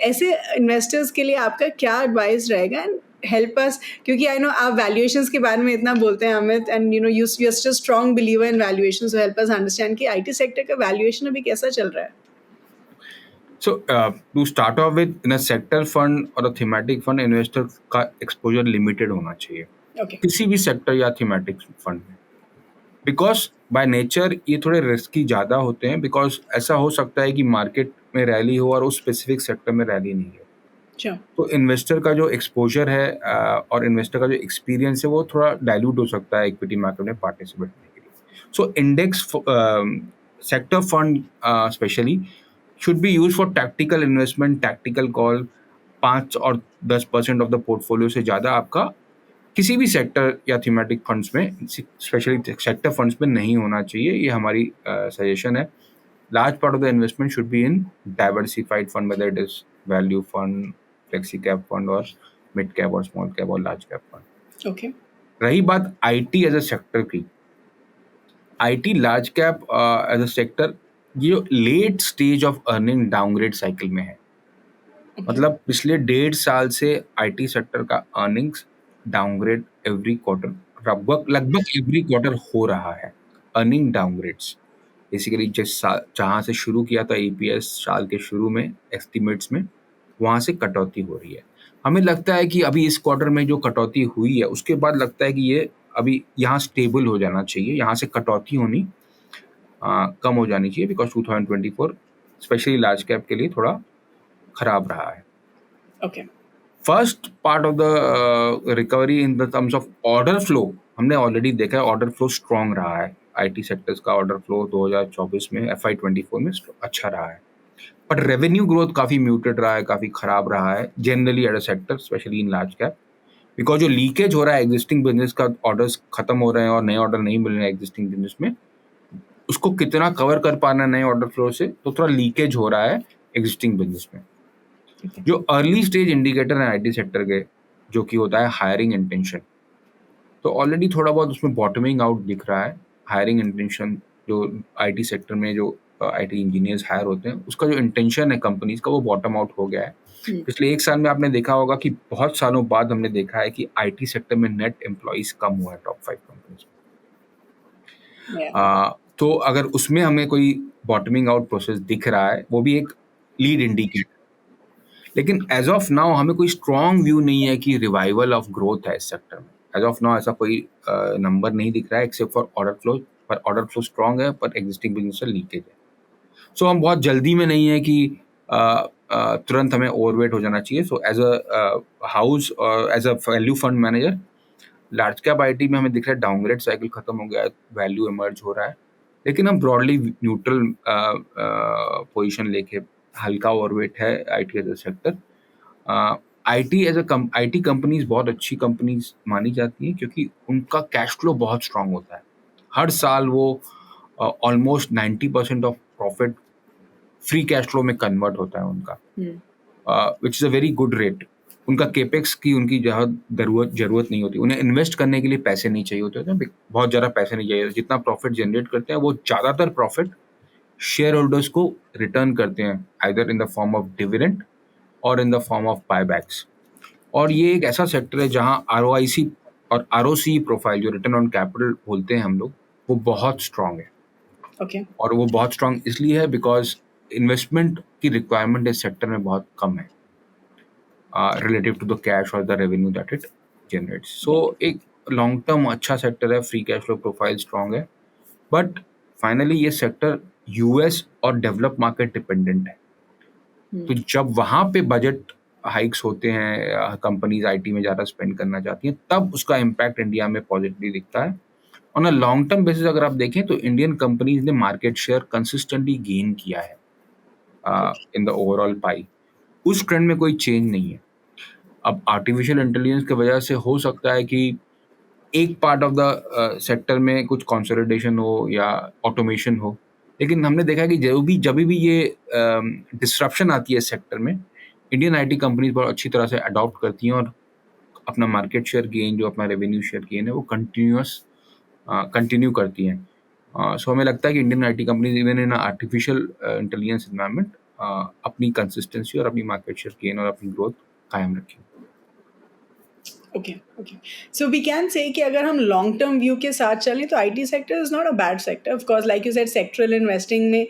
ऐसे इन्वेस्टर्स के लिए आपका क्या एडवाइस रहेगा? एंड हेल्प अस, क्योंकि आई नो आप वैल्यूएशंस के बारे में इतना बोलते हैं Amit, and you are such a strong believer in valuation, so help us understand कि आईटी सेक्टर का वैल्यूएशन अभी कैसा चल रहा है? So to start off with, in a sector fund or a thematic fund, investor का एक्सपोजर लिमिटेड होना चाहिए किसी भी सेक्टर या थीमेटिक फंड में, बिकॉज बाय नेचर ये थोड़े रिस्की ज़्यादा होते हैं, बिकॉज ऐसा हो सकता है कि मार्केट में रैली हो और उस स्पेसिफिक सेक्टर में रैली नहीं है। तो इन्वेस्टर का जो एक्सपोजर है और इन्वेस्टर का जो एक्सपीरियंस है वो थोड़ा डाइल्यूट हो सकता है इक्विटी मार्केट में पार्टिसिपेट करने के लिए। So index sector fund specially should be used for tactical investment, tactical call। 5 और 10% ऑफ द पोर्टफोलियो से ज़्यादा आपका किसी भी सेक्टर या थीमेटिक फंड्स में, स्पेशली सेक्टर फंड्स में नहीं होना चाहिए। ये हमारी सजेशन है। Large part of the investment should be in diversified fund, whether it is value fund, flexi cap fund और मिड कैप और स्मॉल कैप और लार्ज कैप फंड। ओके। रही बात आईटी एज अ सेक्टर की, IT large cap as a sector ये late stage of earning downgrade cycle में है। मतलब पिछले 1.5 साल से आईटी सेक्टर का अर्निंग्स डाउनग्रेड एवरी क्वार्टर, लगभग एवरी क्वार्टर हो रहा है। अर्निंग डाउनग्रेड्स बेसिकली जहाँ से शुरू किया था ईपीएस साल के शुरू में एस्टिमेट्स में, वहाँ से कटौती हो रही है। हमें लगता है कि अभी इस क्वार्टर में जो कटौती हुई है उसके बाद लगता है कि ये अभी यहाँ स्टेबल हो जाना चाहिए, यहाँ से कटौती होनी कम हो जानी चाहिए, बिकॉज 2024 स्पेशली लार्ज कैप के लिए थोड़ा खराब रहा है। Okay. First part of the recovery in the terms of order flow हमने ऑलरेडी देखा है। ऑर्डर फ्लो स्ट्रॉन्ग रहा है। आईटी सेक्टर्स का ऑर्डर फ्लो 2024 में FY24 में अच्छा रहा है, बट रेवेन्यू ग्रोथ काफ़ी म्यूटेड रहा है, काफ़ी खराब रहा है generally at a sector, specially in large cap, because जो लीकेज हो रहा है एग्जिस्टिंग बिजनेस का, ऑर्डर्स खत्म हो रहे हैं और नए ऑर्डर नहीं मिल रहे हैं एग्जिस्टिंग बिजनेस में, उसको कितना कवर कर पाना नए ऑर्डर फ्लो से, तो थोड़ा लीकेज हो रहा है एग्जिस्टिंग बिजनेस में। जो अर्ली स्टेज इंडिकेटर है आईटी सेक्टर के, जो कि होता है हायरिंग इंटेंशन, तो ऑलरेडी थोड़ा बहुत उसमें बॉटमिंग आउट दिख रहा है। हायरिंग इंटेंशन जो आईटी सेक्टर में जो आईटी इंजीनियर्स हायर होते हैं, उसका जो इंटेंशन है कंपनीज का, वो बॉटम आउट हो गया है। पिछले 1 साल में आपने देखा होगा कि बहुत सालों बाद हमने देखा है कि आईटी सेक्टर में नेट एम्प्लॉइज कम हुआ है टॉप 5 कंपनीज में। तो अगर उसमें हमें कोई बॉटमिंग आउट प्रोसेस दिख रहा है, वो भी एक लीड इंडिकेटर। लेकिन एज ऑफ नाउ हमें कोई स्ट्रॉन्ग व्यू नहीं है कि रिवाइवल ऑफ ग्रोथ है इस सेक्टर में। एज ऑफ नाउ ऐसा कोई नंबर नहीं दिख रहा है एक्सेप्ट फॉर ऑर्डर फ्लो, पर ऑर्डर फ्लो स्ट्रॉन्ग है, पर एग्जिस्टिंग बिजनेस से लीकेज है। सो हम बहुत जल्दी में नहीं है कि तुरंत हमें ओवरवेट हो जाना चाहिए। सो एज अ हाउस और as a value fund manager, large cap IT में हमें दिख रहा है डाउनग्रेड साइकिल खत्म हो गया है, वैल्यू इमर्ज हो रहा है, लेकिन हम ब्रॉडली न्यूट्रल पोजीशन लेके, हल्का ओवरवेट है IT as a sector. IT companies बहुत अच्छी कंपनीज मानी जाती हैं क्योंकि उनका कैश फ्लो बहुत स्ट्रांग होता है। हर साल वो almost 90% of profit free cash flow में कन्वर्ट होता है उनका, which is a very good rate. उनका केपेक्स की उनकी जरूरत नहीं होती, उन्हें इन्वेस्ट करने के लिए पैसे नहीं चाहिए होते हैं, बहुत ज़्यादा पैसे नहीं चाहिए। जितना प्रॉफिट जनरेट करते हैं वो ज़्यादातर प्रॉफिट शेयर होल्डर्स को रिटर्न करते हैं, either in the form of dividend और in the form of buybacks. और ये एक ऐसा सेक्टर है जहां ROIC और ROCE प्रोफाइल, जो रिटर्न ऑन कैपिटल बोलते हैं हम लोग, वो बहुत स्ट्रांग है। ओके और वो बहुत स्ट्रांग इसलिए है बिकॉज इन्वेस्टमेंट की रिक्वायरमेंट इस सेक्टर में बहुत कम है रिलेटिव टू द कैश और the revenue that it generates. So एक लॉन्ग टर्म अच्छा सेक्टर है, free cash flow profile strong है, बट फाइनली ये सेक्टर US और डेवलप मार्केट डिपेंडेंट है। तो जब वहां पे बजट हाइक्स होते हैं, कंपनीज IT में ज़्यादा स्पेंड करना चाहती हैं, तब उसका इम्पैक्ट इंडिया में पॉजिटिवली दिखता है। On a long term basis अगर आप देखें तो इंडियन कंपनीज ने मार्केट शेयर कंसिस्टेंटली गेन किया है इन द ओवरऑल पाई। उस ट्रेंड में कोई चेंज नहीं है। अब आर्टिफिशियल इंटेलिजेंस की वजह से हो सकता है कि एक पार्ट ऑफ द सेक्टर में कुछ कंसोलिडेशन हो या ऑटोमेशन हो, लेकिन हमने देखा है कि जब भी ये डिस्ट्रप्शन आती है सेक्टर में, इंडियन IT कंपनीज बहुत अच्छी तरह से अडॉप्ट करती हैं और अपना मार्केट शेयर गेन, जो अपना रेवेन्यू शेयर गेन है, वो कंटिन्यू करती हैं। सो हमें लगता है कि Indian IT companies even in artificial intelligence environment अपनी कंसिस्टेंसी और अपनी मार्केट शेयर गेन और अपनी ग्रोथ कायम रखें। Okay okay so we can say कि अगर हम लॉन्ग टर्म व्यू के साथ चलें तो IT sector is not a bad sector. Of course like you said sectoral investing में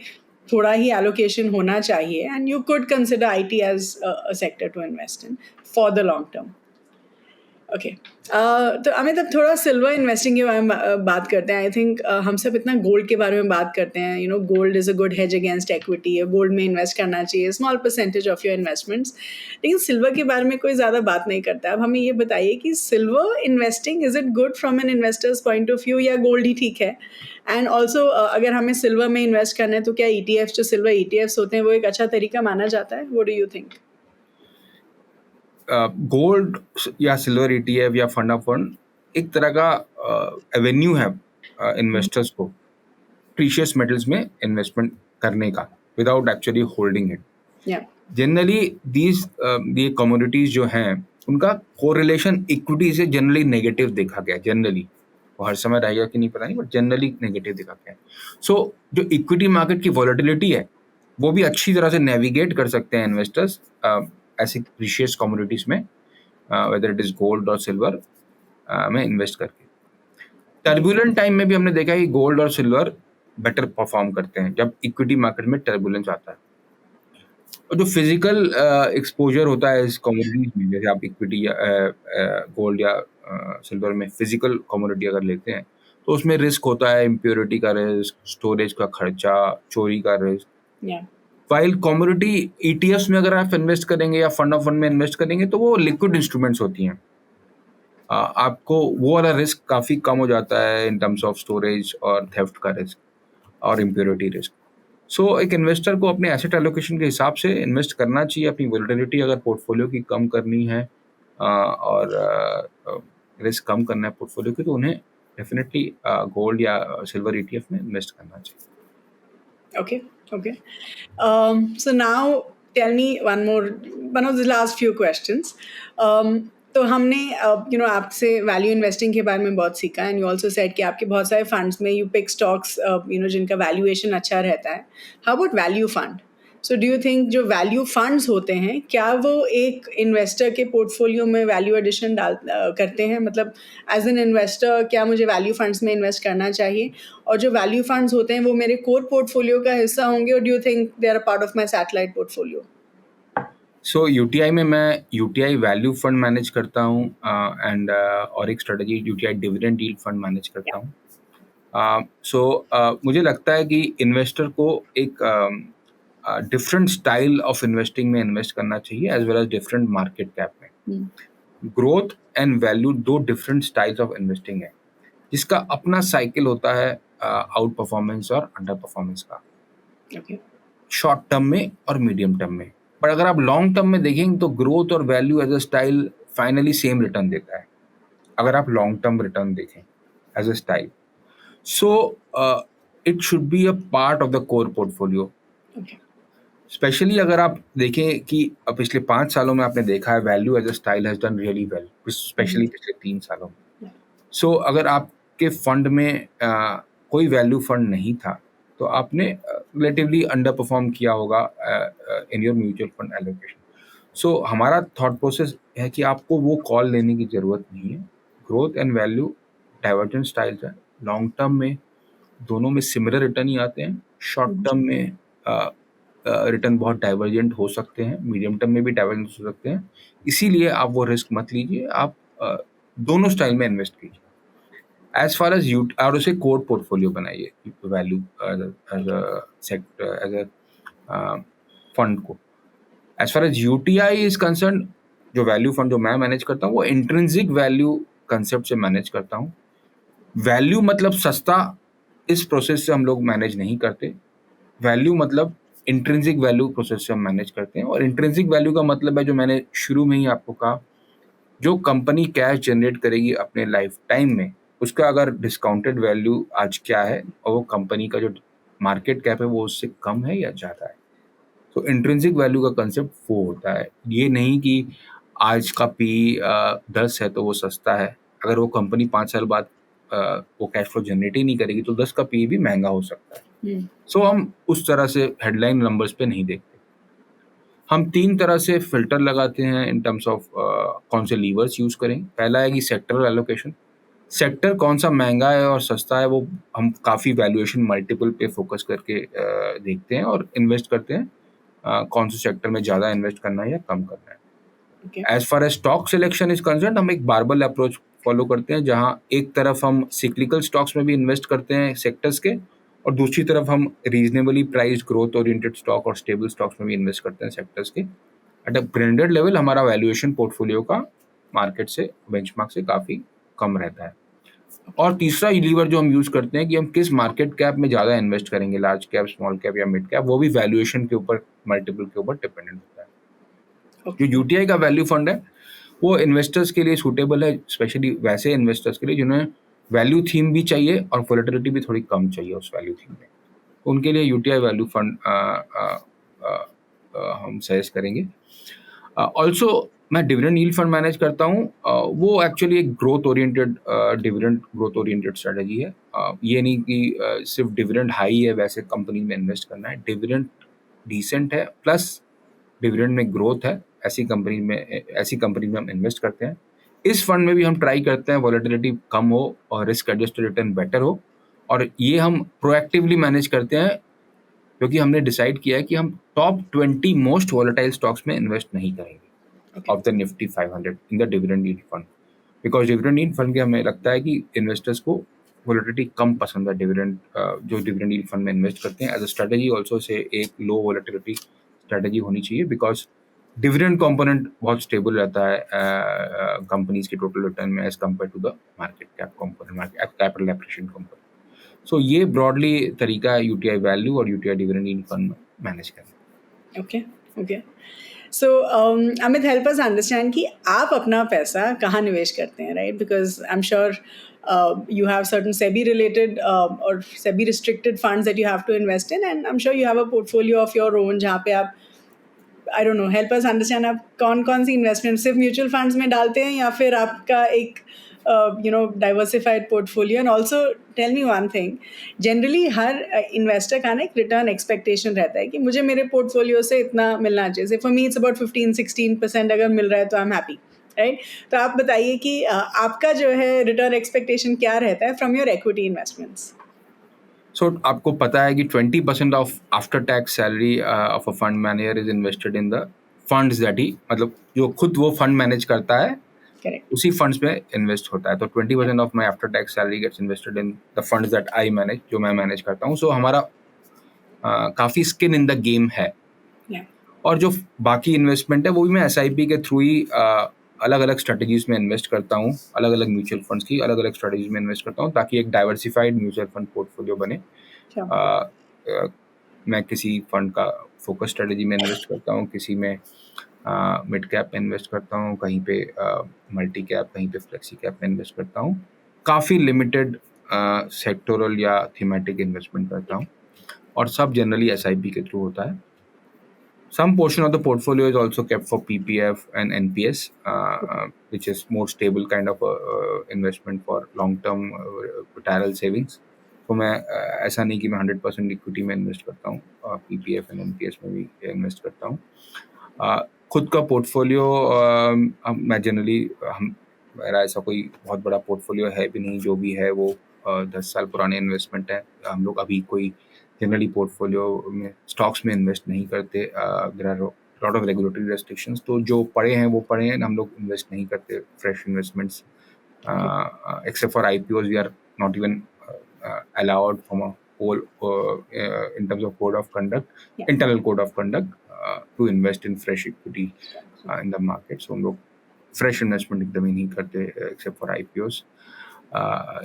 थोड़ा ही एलोकेशन होना चाहिए and you could consider IT as a sector to invest in for the long term. Okay तो अमित अब थोड़ा silver investing के बारे में बात करते हैं। आई थिंक हम सब इतना गोल्ड के बारे में बात करते हैं, you know gold is a good hedge against equity, gold में इन्वेस्ट करना चाहिए, small percentage of your investments, लेकिन सिल्वर के बारे में कोई ज़्यादा बात नहीं करता। अब हमें ये बताइए कि silver investing is it good from an investor's point of view या गोल्ड ही ठीक है? एंड ऑल्सो अगर हमें सिल्वर में इन्वेस्ट करना है तो क्या ETFs, जो सिल्वर ETFs होते हैं, वो एक अच्छा तरीका माना जाता है? What do you think? Gold या सिल्वर ETF या फंड ऑफ फंड एक तरह का एवेन्यू है इन्वेस्टर्स को प्रीशियस मेटल्स में इन्वेस्टमेंट करने का without actually holding it. Generally ये कमोडिटीज जो हैं उनका कोरिलेशन इक्विटी से जनरली नेगेटिव देखा गया। जनरली वो हर समय रहेगा कि नहीं पता नहीं, बट जनरली नेगेटिव देखा गया। सो जो इक्विटी मार्केट की वॉलेटिलिटी है वो भी अच्छी तरह से नेविगेट कर सकते हैं इन्वेस्टर्स ऐसी प्रीशियस कमोडिटीज में, वेदर इट इज गोल्ड और सिल्वर में इन्वेस्ट करके। टर्बुलेंट टाइम में भी हमने देखा है कि गोल्ड और सिल्वर बेटर परफॉर्म करते हैं जब इक्विटी मार्केट में टर्बुलेंस आता है। और जो फिजिकल एक्सपोजर होता है इस कमोडिटीज में, जैसे आप इक्विटी या गोल्ड या सिल्वर में फिजिकल कमोडिटी अगर लेते हैं तो उसमें रिस्क होता है, इम्प्योरिटी का रिस्क, स्टोरेज का खर्चा, चोरी का रिस्क। वाइल कमोडिटी ETFs में अगर आप इन्वेस्ट करेंगे या फंड ऑफ फंड में इन्वेस्ट करेंगे तो वो लिक्विड इंस्ट्रूमेंट्स होती हैं, आपको वो वाला रिस्क काफ़ी कम हो जाता है इन टर्म्स ऑफ स्टोरेज और थेफ्ट का रिस्क और इम्प्योरिटी रिस्क। सो एक इन्वेस्टर को अपने एसेट एलोकेशन के हिसाब से इन्वेस्ट करना चाहिए। अपनी वोलेटिलिटी अगर पोर्टफोलियो की कम करनी है और रिस्क कम करना है पोर्टफोलियो की, तो उन्हें डेफिनेटली गोल्ड या सिल्वर ETF में इन्वेस्ट करना चाहिए। Okay. So now tell me one of the last few questions. तो हमने आपसे वैल्यू इन्वेस्टिंग के बारे में बहुत सीखा एंड यू ऑल्सो सेड कि आपके बहुत सारे फंड्स में यू पिक स्टॉक्स जिनका वैल्यूएशन अच्छा रहता है। How about value fund? So do you think जो वैल्यू फंड्स होते हैं क्या वो एक इन्वेस्टर के पोर्टफोलियो में वैल्यू एडिशन करते हैं? मतलब एज एन इन्वेस्टर क्या मुझे वैल्यू फंड्स में इन्वेस्ट करना चाहिए? और जो वैल्यू फंड्स होते हैं वो मेरे कोर पोर्टफोलियो का हिस्सा होंगे, और do you think they are a part of my satellite portfolio? So UTI में मैं UTI वैल्यू फंड मैनेज करता हूँ एंड और एक strategy UTI dividend yield fund manage करता हूँ। मुझे लगता है कि इन्वेस्टर को एक डिफरेंट स्टाइल ऑफ इन्वेस्टिंग में इन्वेस्ट करना चाहिए as well as different market cap में। ग्रोथ एंड वैल्यू दो डिफरेंट स्टाइल्स ऑफ इन्वेस्टिंग है जिसका अपना साइकिल होता है आउट परफॉर्मेंस और अंडर परफॉर्मेंस का, शॉर्ट टर्म में और मीडियम टर्म में। पर अगर आप लॉन्ग टर्म में देखेंगे तो ग्रोथ और value as a style finally same return देता है अगर आप लॉन्ग टर्म रिटर्न देखें as a style. So it should be a part of the core portfolio. Specially अगर आप देखें कि पिछले 5 सालों में आपने देखा है value as a style has done really well, specially पिछले 3 सालों में। सो अगर आपके फंड में कोई वैल्यू फंड नहीं था तो आपने रिलेटिवली अंडर परफॉर्म किया होगा in your mutual fund allocation. So हमारा थॉट प्रोसेस है कि आपको वो कॉल लेने की ज़रूरत नहीं है। Growth and value divergent styles हैं। लॉन्ग टर्म में दोनों में सिमिलर रिटर्न ही आते हैं। शॉर्ट टर्म में रिटर्न बहुत डाइवर्जेंट हो सकते हैं, मीडियम टर्म में भी डाइवर्जेंट हो सकते हैं। इसीलिए आप वो रिस्क मत लीजिए, आप दोनों स्टाइल में इन्वेस्ट कीजिए। एज फार एज यू और उसे कोर पोर्टफोलियो बनाइए value as a sector as a fund को। As far as UTI is concern, जो वैल्यू फंड जो मैं मैनेज करता हूँ वो इंट्रिंसिक वैल्यू कंसेप्ट से मैनेज करता हूँ। वैल्यू मतलब सस्ता, इस प्रोसेस से हम लोग मैनेज नहीं करते। वैल्यू मतलब इंट्रिंसिक वैल्यू प्रोसेस से हम मैनेज करते हैं। और इंट्रिंसिक वैल्यू का मतलब है, जो मैंने शुरू में ही आपको कहा, जो कंपनी कैश जनरेट करेगी अपने लाइफ टाइम में, उसका अगर डिस्काउंटेड वैल्यू आज क्या है और वो कंपनी का जो मार्केट कैप है वो उससे कम है या ज़्यादा है। तो इंट्रिंसिक वैल्यू का कंसेप्ट वो होता है। ये नहीं कि आज का पी 10 है तो वो सस्ता है। अगर वो कंपनी 5 साल बाद वो कैश फ्लो जनरेट ही नहीं करेगी तो 10 का पी भी महंगा हो सकता है। सो हम उस तरह से हेडलाइन नंबर्स पे नहीं देखते। हम 3 तरह से फिल्टर लगाते हैं इन टर्म्स ऑफ कौन से लीवर्स यूज़ करें। पहला है कि सेक्टरल एलोकेशन। सेक्टर कौन सा महंगा है और सस्ता है वो हम काफ़ी वैल्यूएशन मल्टीपल पे फोकस करके देखते हैं और इन्वेस्ट करते हैं। कौन से सेक्टर में ज़्यादा इन्वेस्ट करना है या कम करना है। As far as stock selection is concern, हम एक बारबल अप्रोच फॉलो करते हैं, जहां एक तरफ हम सिक्लिकल स्टॉक्स में भी इन्वेस्ट करते हैं सेक्टर्स के, और दूसरी तरफ हम reasonably priced growth oriented stock और स्टेबल स्टॉक्स में भी इन्वेस्ट करते हैं सेक्टर्स के। एट अ ब्रांडेड लेवल हमारा वैल्यूएशन पोर्टफोलियो का मार्केट से बेंचमार्क से काफ़ी कम रहता है। और तीसरा लीवर जो हम यूज़ करते हैं कि हम किस मार्केट कैप में ज़्यादा इन्वेस्ट करेंगे, लार्ज कैप, स्मॉल कैप या मिड कैप, वो भी वैल्यूएशन के ऊपर, मल्टीपल के ऊपर डिपेंडेंट होता है। जो यूटीआई का वैल्यू फंड है वो इन्वेस्टर्स के लिए सूटेबल है, स्पेशली वैसे इन्वेस्टर्स के लिए जिन्हें वैल्यू थीम भी चाहिए और वोलेटिलिटी भी थोड़ी कम चाहिए उस वैल्यू थीम में। उनके लिए यूटीआई वैल्यू फंड हम सजेस्ट करेंगे। ऑल्सो मैं डिविडेंड यील्ड फंड मैनेज करता हूँ। वो एक्चुअली एक growth oriented growth oriented strategy है। ये नहीं कि सिर्फ डिविडेंड हाई है वैसे कंपनी में इन्वेस्ट करना है। डिविडेंड डिसेंट है प्लस डिविडेंड में ग्रोथ है, ऐसी कंपनी में हम इन्वेस्ट करते हैं। इस फंड में भी हम ट्राई करते हैं वॉलेटिलिटी कम हो और रिस्क एडजस्टेड रिटर्न बेटर हो, और ये हम प्रोएक्टिवली मैनेज करते हैं क्योंकि हमने डिसाइड किया है कि हम टॉप 20 मोस्ट वॉलेटाइल स्टॉक्स में इन्वेस्ट नहीं करेंगे of the Nifty 500 in the dividend yield fund. Because dividend yield fund के हमें लगता है कि इन्वेस्टर्स को वॉलेटिलिटी कम पसंद है। जो डिविडेंड यील्ड फंड में इन्वेस्ट करते हैं as a strategy also say एक लो वॉलेटिलिटी स्ट्रेटजी होनी चाहिए, बिकॉज डिविडेंड कंपोनेंट बहुत स्टेबल रहता है कंपनीज के टोटल रिटर्न में as compare to the market cap component, capital appreciation component. So ये ब्रॉडली तरीका है यूटीआई वैल्यू और यूटीआई डिविडेंड यील्ड फंड में मैनेज करना। Okay so Amit, help us understand कि आप अपना पैसा कहाँ निवेश करते हैं, right? Because I am sure you have certain SEBI related or SEBI restricted funds that you have to invest in, and I'm sure you have a portfolio of your own जहाँ पे आप, I don't know, help us understand आप कौन कौन सी investment सिर्फ mutual funds में डालते हैं या फिर आपका एक diversified portfolio? And also tell me one thing, generally हर इन्वेस्टर का ना एक रिटर्न एक्सपेक्टेशन रहता है कि मुझे मेरे पोर्टफोलियो से इतना मिलना चाहिए। फॉर मी इट्स अबाउट 15-16% अगर मिल रहा है तो आई एम हैप्पी, राइट? तो आप बताइए कि आपका जो है रिटर्न एक्सपेक्टेशन क्या रहता है फ्रॉम योर इक्विटी इन्वेस्टमेंट्स? सो आपको पता है कि 20% of after tax salary of a fund manager is invested in the funds that he, मतलब जो खुद वो फंड मैनेज करता है उसी फंड्स में इन्वेस्ट होता है। तो 20% of my after tax salary gets invested in the funds that I manage, जो मैं मैनेज करता हूँ। सो हमारा काफ़ी स्किन इन द गेम है। और जो बाकी इन्वेस्टमेंट है वो भी मैं SIP के थ्रू ही अलग अलग स्ट्रेटजीज में इन्वेस्ट करता हूँ, अलग अलग म्यूचुअल फंड्स की अलग अलग स्ट्रेटजीज में इन्वेस्ट करता हूँ ताकि एक डाइवर्सिफाइड म्यूचुअल फंड पोर्टफोलियो बने। मैं किसी फंड का फोकस स्ट्रेटजी में इन्वेस्ट करता हूँ, किसी में मिड कैप में इन्वेस्ट करता हूँ, कहीं पे मल्टी कैप, कहीं पे फ्लेक्सी कैप में इन्वेस्ट करता हूँ। काफ़ी लिमिटेड सेक्टोरल या थीमेटिक इन्वेस्टमेंट करता हूँ, और सब जनरली SIP के थ्रू होता है। Some portion of the portfolio is also kept for PPF and NPS, which is more stable kind of investment for long-term retirement savings. तो मैं ऐसा नहीं कि मैं 100% इक्विटी में इन्वेस्ट करता हूँ, पीपीएफ एंड एनपीएस में भी इन्वेस्ट करता हूँ। खुद का पोर्टफोलियो मैं जनरली मेरा ऐसा कोई बहुत बड़ा पोर्टफोलियो है भी नहीं, जो भी है वो 10 साल पुराने इन्वेस्टमेंट है। हम लोग अभी कोई जनरली पोर्टफोलियो में स्टॉक्स में इन्वेस्ट नहीं करते। There are lot of regulatory restrictions, तो जो पड़े हैं वो पड़े हैं, हम लोग इन्वेस्ट नहीं करते fresh investments. Except for IPOs, we are not even allowed from a whole in terms of code of conduct, internal code of conduct, to invest in fresh equity in the market. So हम लोग fresh investment एकदम ही नहीं करते except for IPOs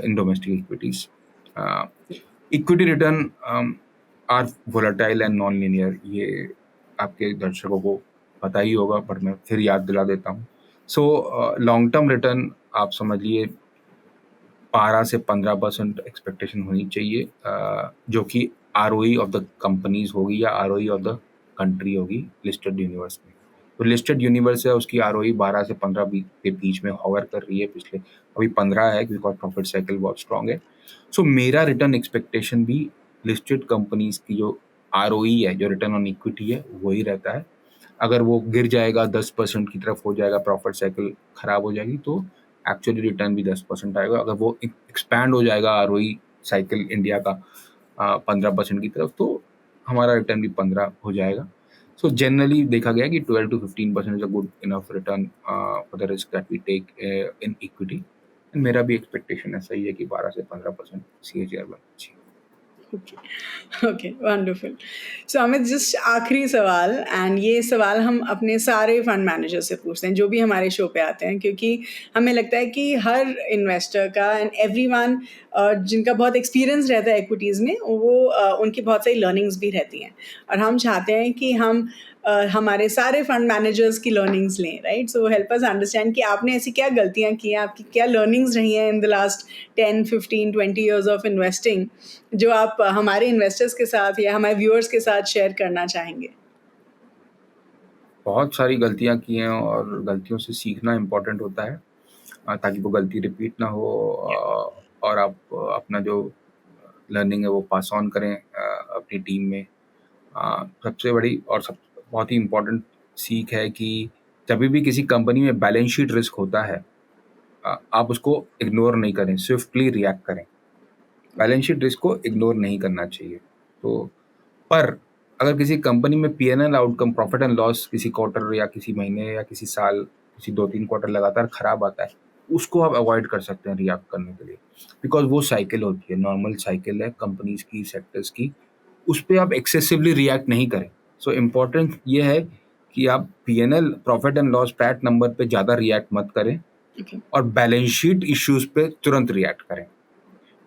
in domestic equities. Equity return are volatile and non-linear. ये आपके दर्शकों को पता ही होगा, पर मैं फिर याद दिला देता हूँ। सो लॉन्ग टर्म रिटर्न आप समझ लिए 12 से 15% एक्सपेक्टेशन होनी चाहिए, जो कि ROE ऑफ द कंपनीज होगी या ROE ऑफ द कंट्री होगी लिस्टेड यूनिवर्स में। तो लिस्टेड यूनिवर्स है, उसकी ROE 12 से 15 के बीच में हॉवर कर रही है। पिछले अभी 15 है बिकॉज प्रॉफिट साइकिल बहुत स्ट्रांग है। सो मेरा रिटर्न एक्सपेक्टेशन भी लिस्टेड कंपनीज की जो ROE है, जो रिटर्न ऑन इक्विटी है, वही रहता है। अगर वो गिर जाएगा 10% की तरफ हो जाएगा, प्रॉफिट साइकिल खराब हो जाएगी, तो एक्चुअली रिटर्न भी 10% आएगा। अगर वो एक्सपैंड हो जाएगा ROE साइकिल इंडिया का 15% की तरफ, तो हमारा रिटर्न भी 15 हो जाएगा। सो जनरली देखा गया कि 12 to 15% is a good enough return for the risk that we take in equity. मेरा भी एक्सपेक्टेशन ऐसा ही है कि 12 से 15% CAGR बनना चाहिए। Okay, wonderful. So Amit, just आखिरी सवाल, एंड ये सवाल हम अपने सारे फंड मैनेजर से पूछते हैं जो भी हमारे शो पे आते हैं, क्योंकि हमें लगता है कि हर इन्वेस्टर का एंड एवरीवन जिनका बहुत एक्सपीरियंस रहता है एक्विटीज़ में, वो उनकी बहुत सारी लर्निंग्स भी रहती हैं, और हम चाहते हैं कि हम हमारे सारे फंड मैनेजर्स की लर्निंग्स लें, राइट? सो हेल्प अस अंडरस्टैंड कि आपने ऐसी क्या गलतियां की हैं, आपकी क्या लर्निंग्स रही हैं in the last 10, 15, 20 years of investing, जो आप हमारे इन्वेस्टर्स के साथ या हमारे व्यूअर्स के साथ शेयर करना चाहेंगे। बहुत सारी गलतियां की हैं, और गलतियों से सीखना इम्पोर्टेंट होता है ताकि वो गलती रिपीट ना हो, और आप अपना जो लर्निंग है वो पास ऑन करें अपनी टीम में। सबसे बड़ी और सब बहुत ही इम्पोर्टेंट सीख है कि जब भी किसी कंपनी में बैलेंस शीट रिस्क होता है, आप उसको इग्नोर नहीं करें, स्विफ्टली रिएक्ट करें। बैलेंस शीट रिस्क को इग्नोर नहीं करना चाहिए। तो पर अगर किसी कंपनी में P&L outcome, profit and loss किसी क्वार्टर या किसी महीने या किसी साल, किसी 2-3 क्वार्टर लगातार खराब आता है, उसको आप अवॉइड कर सकते हैं रिएक्ट करने के लिए, बिकॉज वो साइकिल होती है, नॉर्मल साइकिल है कंपनीज की, सेक्टर्स की, उस पर आप एक्सेसिवली रिएक्ट नहीं करें। सो इम्पोर्टेंट ये है कि आप P&L, profit and loss, PAT number पे ज़्यादा रिएक्ट मत करें, और बैलेंस शीट इश्यूज पे तुरंत रिएक्ट करें।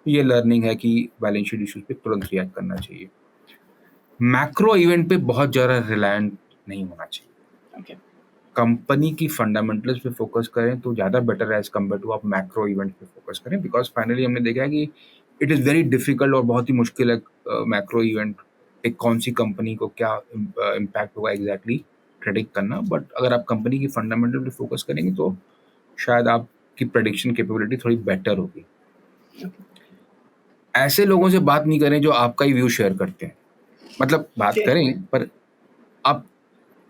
ये लर्निंग है कि बैलेंस शीट इश्यूज पे तुरंत रिएक्ट करना चाहिए। मैक्रो इवेंट पे बहुत ज़्यादा रिलायंट नहीं होना चाहिए। कंपनी की फंडामेंटल्स पे फोकस करें तो ज़्यादा बेटर है एज कम्पेयर टू आप मैक्रो इवेंट पे फोकस करें, बिकॉज फाइनली हमने देखा है कि इट इज़ वेरी डिफिकल्ट और बहुत ही मुश्किल है मैक्रो इवेंट एक कौन सी कंपनी को क्या इम्पैक्ट होगा एग्जैक्टली प्रेडिक्ट करना। बट अगर आप कंपनी की फंडामेंटल पे फोकस करेंगे तो शायद आपकी प्रेडिक्शन कैपेबिलिटी थोड़ी बेटर होगी। ऐसे लोगों से बात नहीं करें जो आपका ही व्यू शेयर करते हैं, मतलब बात करें पर आप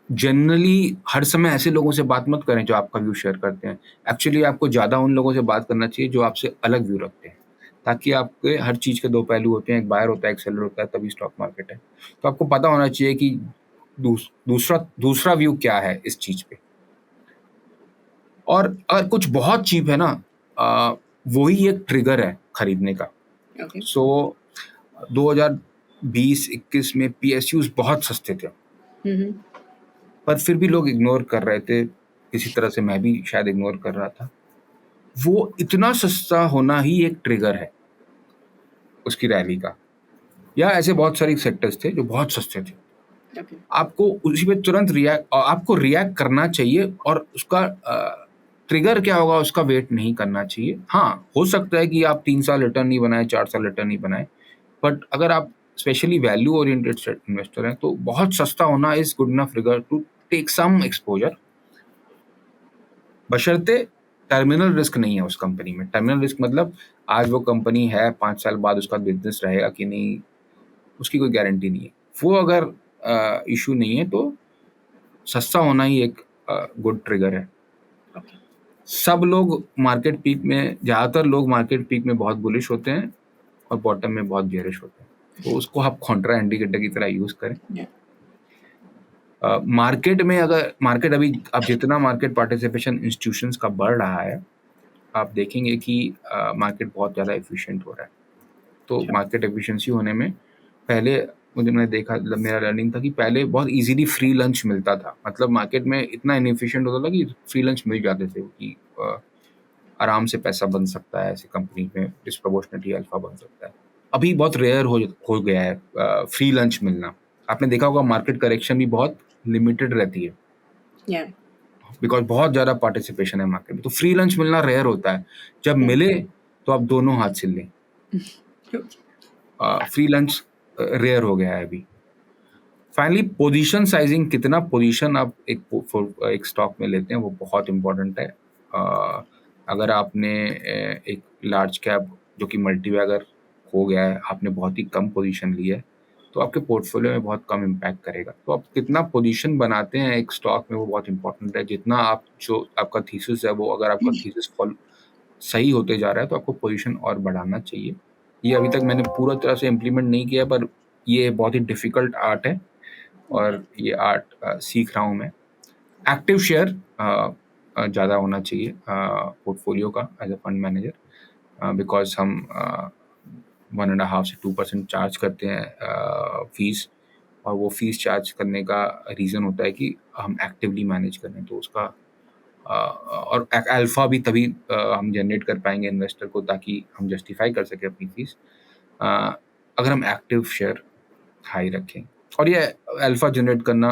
जनरली हर समय ऐसे लोगों से बात मत करें जो आपका व्यू शेयर करते हैं। एक्चुअली आपको ज़्यादा उन लोगों से बात करना चाहिए जो आपसे अलग व्यू रखते हैं, ताकि आपके हर चीज़ के दो पहलू होते हैं, एक बायर होता है, एक सेलर होता है, तभी स्टॉक मार्केट है। तो आपको पता होना चाहिए कि दूसरा व्यू क्या है इस चीज़ पे। और अगर कुछ बहुत चीप है ना, वही एक ट्रिगर है खरीदने का। सो 2020-21 में PSUs बहुत सस्ते थे, पर फिर भी लोग इग्नोर कर रहे थे, किसी तरह से मैं भी शायद इग्नोर कर रहा था। वो इतना सस्ता होना ही एक ट्रिगर है उसकी रैली का। या ऐसे बहुत सारे सेक्टर्स थे जो बहुत सस्ते थे, आपको उसी पे तुरंत आपको रिएक्ट करना चाहिए, और उसका ट्रिगर क्या होगा उसका वेट नहीं करना चाहिए। हाँ, हो सकता है कि आप 3 साल रिटर्न नहीं बनाए, 4 साल रिटर्न नहीं बनाए, बट अगर आप स्पेशली वैल्यू ओरिएंटेड इन्वेस्टर हैं तो बहुत सस्ता होना is good enough trigger to take some exposure, बशर्ते टर्मिनल रिस्क नहीं है उस कंपनी में। टर्मिनल रिस्क मतलब आज वो कंपनी है, 5 साल बाद उसका बिजनेस रहेगा कि नहीं, उसकी कोई गारंटी नहीं है। वो अगर इशू नहीं है तो सस्ता होना ही एक गुड ट्रिगर है। सब लोग मार्केट पीक में, ज़्यादातर लोग मार्केट पीक में बहुत बुलिश होते हैं और बॉटम में बहुत बेयरिश होते हैं, तो उसको आप कॉन्ट्रा इंडिकेटर की तरह यूज करें। मार्केट में अगर मार्केट अभी अब जितना मार्केट पार्टिसिपेशन इंस्टीट्यूशंस का बढ़ रहा है, आप देखेंगे कि मार्केट बहुत ज़्यादा एफिशिएंट हो रहा है। तो मार्केट एफिशिएंसी होने में पहले मैंने देखा, मेरा लर्निंग था कि पहले बहुत इजीली फ्री लंच मिलता था। मतलब मार्केट में इतना इनएफिशिएंट होता था कि फ्री लंच मिल जाते थे कि आराम से पैसा बन सकता है, ऐसी कंपनी में डिस्प्रोपोर्शनेटली अल्फा बन सकता है। अभी बहुत रेयर हो गया है फ्री लंच मिलना। आपने देखा होगा मार्केट करेक्शन भी बहुत लिमिटेड रहती है, बिकॉज बहुत ज़्यादा पार्टिसिपेशन है मार्केट में, तो फ्री लंच मिलना रेयर होता है। जब मिले तो आप दोनों हाथ से लें। फ्री लंच रेयर हो गया है अभी। फाइनली पोजीशन साइजिंग, कितना पोजीशन आप एक स्टॉक में लेते हैं वो बहुत इंपॉर्टेंट है। अगर आपने एक लार्ज कैप जो कि मल्टीबैगर हो गया है, आपने बहुत ही कम पोजीशन ली है, तो आपके पोर्टफोलियो में बहुत कम इम्पैक्ट करेगा। तो आप कितना पोजीशन बनाते हैं एक स्टॉक में वो बहुत इंपॉर्टेंट है। जितना आप, जो आपका थीसिस है वो, अगर आपका थीसिस सही होते जा रहा है तो आपको पोजीशन और बढ़ाना चाहिए। ये अभी तक मैंने पूरा तरह से इम्प्लीमेंट नहीं किया, पर ये बहुत ही डिफ़िकल्ट आर्ट है और ये आर्ट सीख रहा हूँ मैं। एक्टिव शेयर ज़्यादा होना चाहिए पोर्टफोलियो का as a fund manager, because हम 1.5 से 2% चार्ज करते हैं फीस, और वो फीस चार्ज करने का रीज़न होता है कि हम एक्टिवली मैनेज कर रहे हैं। तो उसका और अल्फ़ा भी तभी हम जनरेट कर पाएंगे इन्वेस्टर को, ताकि हम जस्टिफाई कर सकें अपनी फीस, अगर हम एक्टिव शेयर हाई रखें। और ये अल्फ़ा जनरेट करना,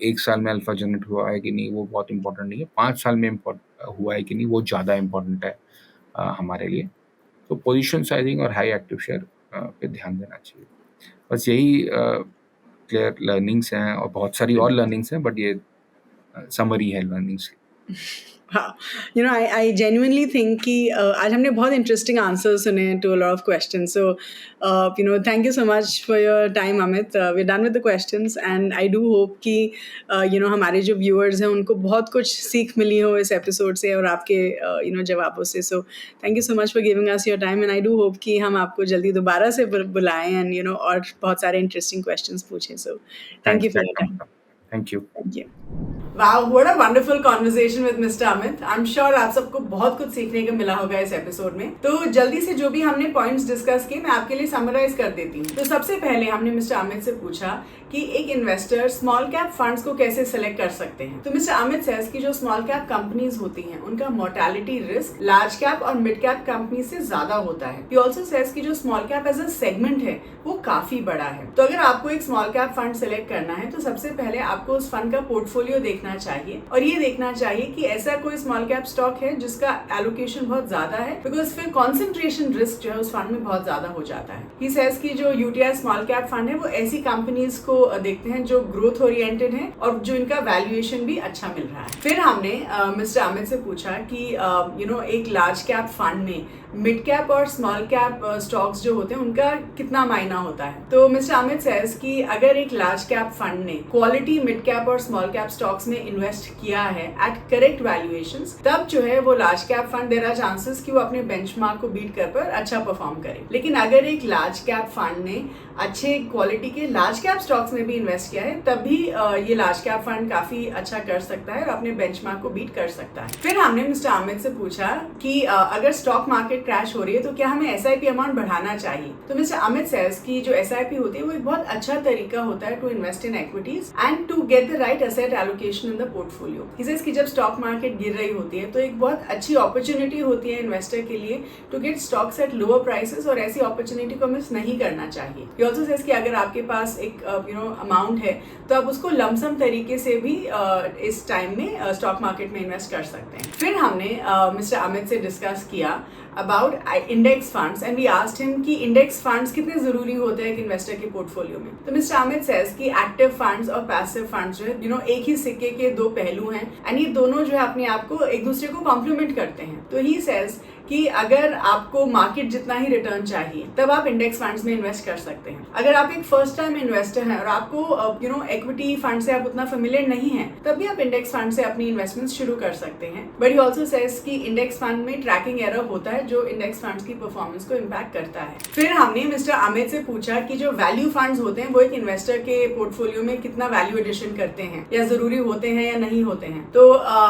1 साल में अल्फ़ा जनरेट हुआ है कि नहीं वो बहुत इंपॉर्टेंट नहीं है, 5 साल में हुआ है कि नहीं वो ज़्यादा इंपॉर्टेंट है हमारे लिए। तो पोजीशन साइजिंग और हाई एक्टिव शेयर पे ध्यान देना चाहिए। बस यही क्लियर लर्निंग्स हैं, और बहुत सारी और लर्निंग्स हैं, बट ये समरी है लर्निंग्स की। हाँ, you know, I genuinely think कि आज हमने बहुत interesting answers सुने to a lot of questions. So, you know, thank you so much for your time, Amit. We're done with the questions, and I do hope कि you know, हमारे जो viewers हैं उनको बहुत कुछ सीख मिली हो इस episode से और आपके you know, जवाबों से. So, thank you so much for giving us your time, and I do hope कि हम आपको जल्दी दोबारा से बुलाएं and you know, और बहुत सारे interesting questions पूछें. So, thank you for your time. Thank you. Thank you. Wow, what a wonderful conversation with Mr. Amit. I'm sure आप सबको बहुत कुछ सीखने को मिला होगा इस एपिसोड में। तो जल्दी से जो भी हमने पॉइंट्स डिस्कस किए मैं आपके लिए समराइज कर देती हूँ। तो सबसे पहले हमने मिस्टर अमित से पूछा कि एक इन्वेस्टर स्मॉल कैप फंड्स को कैसे सेलेक्ट कर सकते हैं। तो मिस्टर अमित सेज कि जो स्मॉल कैप कंपनीज होती हैं उनका मोर्टेलिटी रिस्क लार्ज कैप और मिड कैप कंपनी से ज्यादा होता है। ही ऑल्सो सेज कि जो small cap as a segment है वो काफी बड़ा है। तो अगर आपको एक स्मॉल कैप फंड सेलेक्ट करना है तो सबसे पहले आपको उस फंड का पोर्टफोलियो देखना चाहिए, और ये देखना चाहिए कि ऐसा कोई स्मॉल कैप स्टॉक है जिसका एलोकेशन बहुत ज्यादा है, बिकॉज फिर कॉन्सेंट्रेशन रिस्क जो है उस फंड में बहुत ज्यादा हो जाता है। ही सेज कि जो यूटीआई स्मॉल कैप फंड है वो ऐसी कंपनीज को देखते हैं जो ग्रोथ ओरिएंटेड है और जो इनका वैल्यूएशन भी अच्छा मिल रहा है। फिर हमने मिस्टर अमित से पूछा कि यू नो एक लार्ज कैप फंड में मिड कैप और स्मॉल कैप स्टॉक्स जो होते हैं उनका कितना मायना होता है। तो मिस्टर अमित सेज कि अगर एक लार्ज कैप फंड ने क्वालिटी मिड कैप और स्मॉल कैप स्टॉक्स में इन्वेस्ट किया है एट करेक्ट वैल्यूएशंस, तब जो है वो large cap fund there are chances कि वो अपने बेंचमार्क को बीट कर पर अच्छा परफॉर्म करे। लेकिन अगर एक लार्ज कैप फंड ने अच्छे क्वालिटी के लार्ज कैप स्टॉक्स में भी इन्वेस्ट किया है तब भी ये लार्ज कैप फंड काफी अच्छा कर सकता है और अपने बेंचमार्क को बीट कर सकता है। फिर हमने मिस्टर अमित से पूछा कि अगर स्टॉक मार्केट क्रैश हो रही है तो क्या हमें एसआईपी अमाउंट बढ़ाना चाहिए। तो मिस्टर अमित सेज कि जो एसआईपी होती है वो एक बहुत अच्छा तरीका होता है to invest in equities and to get the right asset allocation in the portfolio. He says कि जब स्टॉक मार्केट गिर रही होती है तो एक बहुत अच्छी अपॉर्चुनिटी होती है इन्वेस्टर के लिए to get stocks at lower prices, और ऐसी अपॉर्चुनिटी को मिस नहीं करना चाहिए। ही ऑल्सो सेज कि अगर आपके पास एक यू नो अमाउंट है तो आप उसको लमसम तरीके से भी इस टाइम में स्टॉक मार्केट में इन्वेस्ट कर सकते हैं। फिर हमने मिस्टर अमित से डिस्कस किया about index funds and we asked him कि इंडेक्स फंड्स कितने जरूरी होते हैं एक इन्वेस्टर के पोर्टफोलियो में। तो मिस्टर अमित सेज कि एक्टिव फंड्स और पैसिव फंड्स जो है यू नो एक एक ही सिक्के के दो पहलू हैं एंड ये दोनों जो है अपने आप को एक दूसरे को कॉम्प्लीमेंट करते हैं। तो ही सेज कि अगर आपको मार्केट जितना ही रिटर्न चाहिए तब आप इंडेक्स फंड्स में इन्वेस्ट कर सकते हैं। अगर आप एक फर्स्ट टाइम इन्वेस्टर हैं और आपको इक्विटी फंड से आप उतना फेमिलियर नहीं है तब भी आप इंडेक्स फंड से अपनी इन्वेस्टमेंट शुरू कर सकते हैं। बट ही ऑल्सो सेज कि इंडेक्स फंड में ट्रैकिंग एरर होता है जो इंडेक्स फंड्स की परफॉर्मेंस को इम्पैक्ट करता है। फिर हमने मिस्टर अमित से पूछा कि जो वैल्यू फंड्स होते हैं वो एक इन्वेस्टर के पोर्टफोलियो में कितना वैल्यू एडिशन करते हैं या जरूरी होते हैं या नहीं होते हैं। तो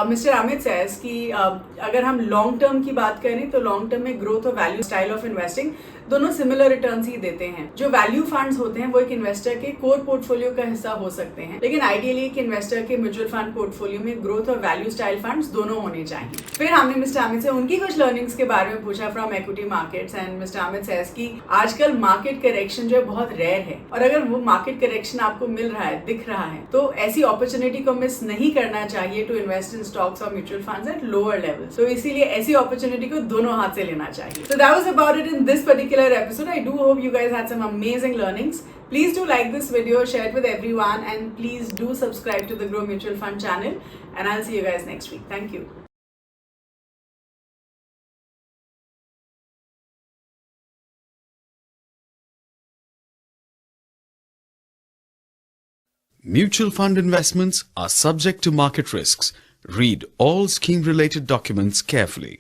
मिस्टर अमित सेज कि अगर हम लॉन्ग टर्म की बात करें तो लॉन्ग टर्म में ग्रोथ और वैल्यू स्टाइल ऑफ इन्वेस्टिंग दोनों सिमिलर रिटर्न्स ही देते हैं। जो वैल्यू फंड्स होते हैं वो एक इन्वेस्टर के कोर पोर्टफोलियो का हिस्सा हो सकते हैं, लेकिन आइडियली एक इन्वेस्टर के म्यूचुअल फंड पोर्टफोलियो में ग्रोथ और वैल्यू स्टाइल फंड्स दोनों होने चाहिए। फिर हमने मिस्टर अमित से उनकी कुछ लर्निंग्स के बारे में पूछा from equity markets and mister Amit says कि आजकल मार्केट करेक्शन जो है बहुत रेयर है और अगर वो मार्केट करेक्शन आपको मिल रहा है, दिख रहा है, तो ऐसी अपॉर्चुनिटी को मिस नहीं करना चाहिए टू इन्वेस्ट इन स्टॉक्स और mutual funds at lower level. तो इसीलिए ऐसी अपॉर्चुनिटी को दोनों हाथ से लेना चाहिए। So that was about it in this particular episode. I do hope you guys had some amazing learnings. Please do like this video, share it with everyone, and please do subscribe to the Grow Mutual Fund channel. And I'll see you guys next week. Thank you. Mutual fund investments are subject to market risks. Read all scheme-related documents carefully.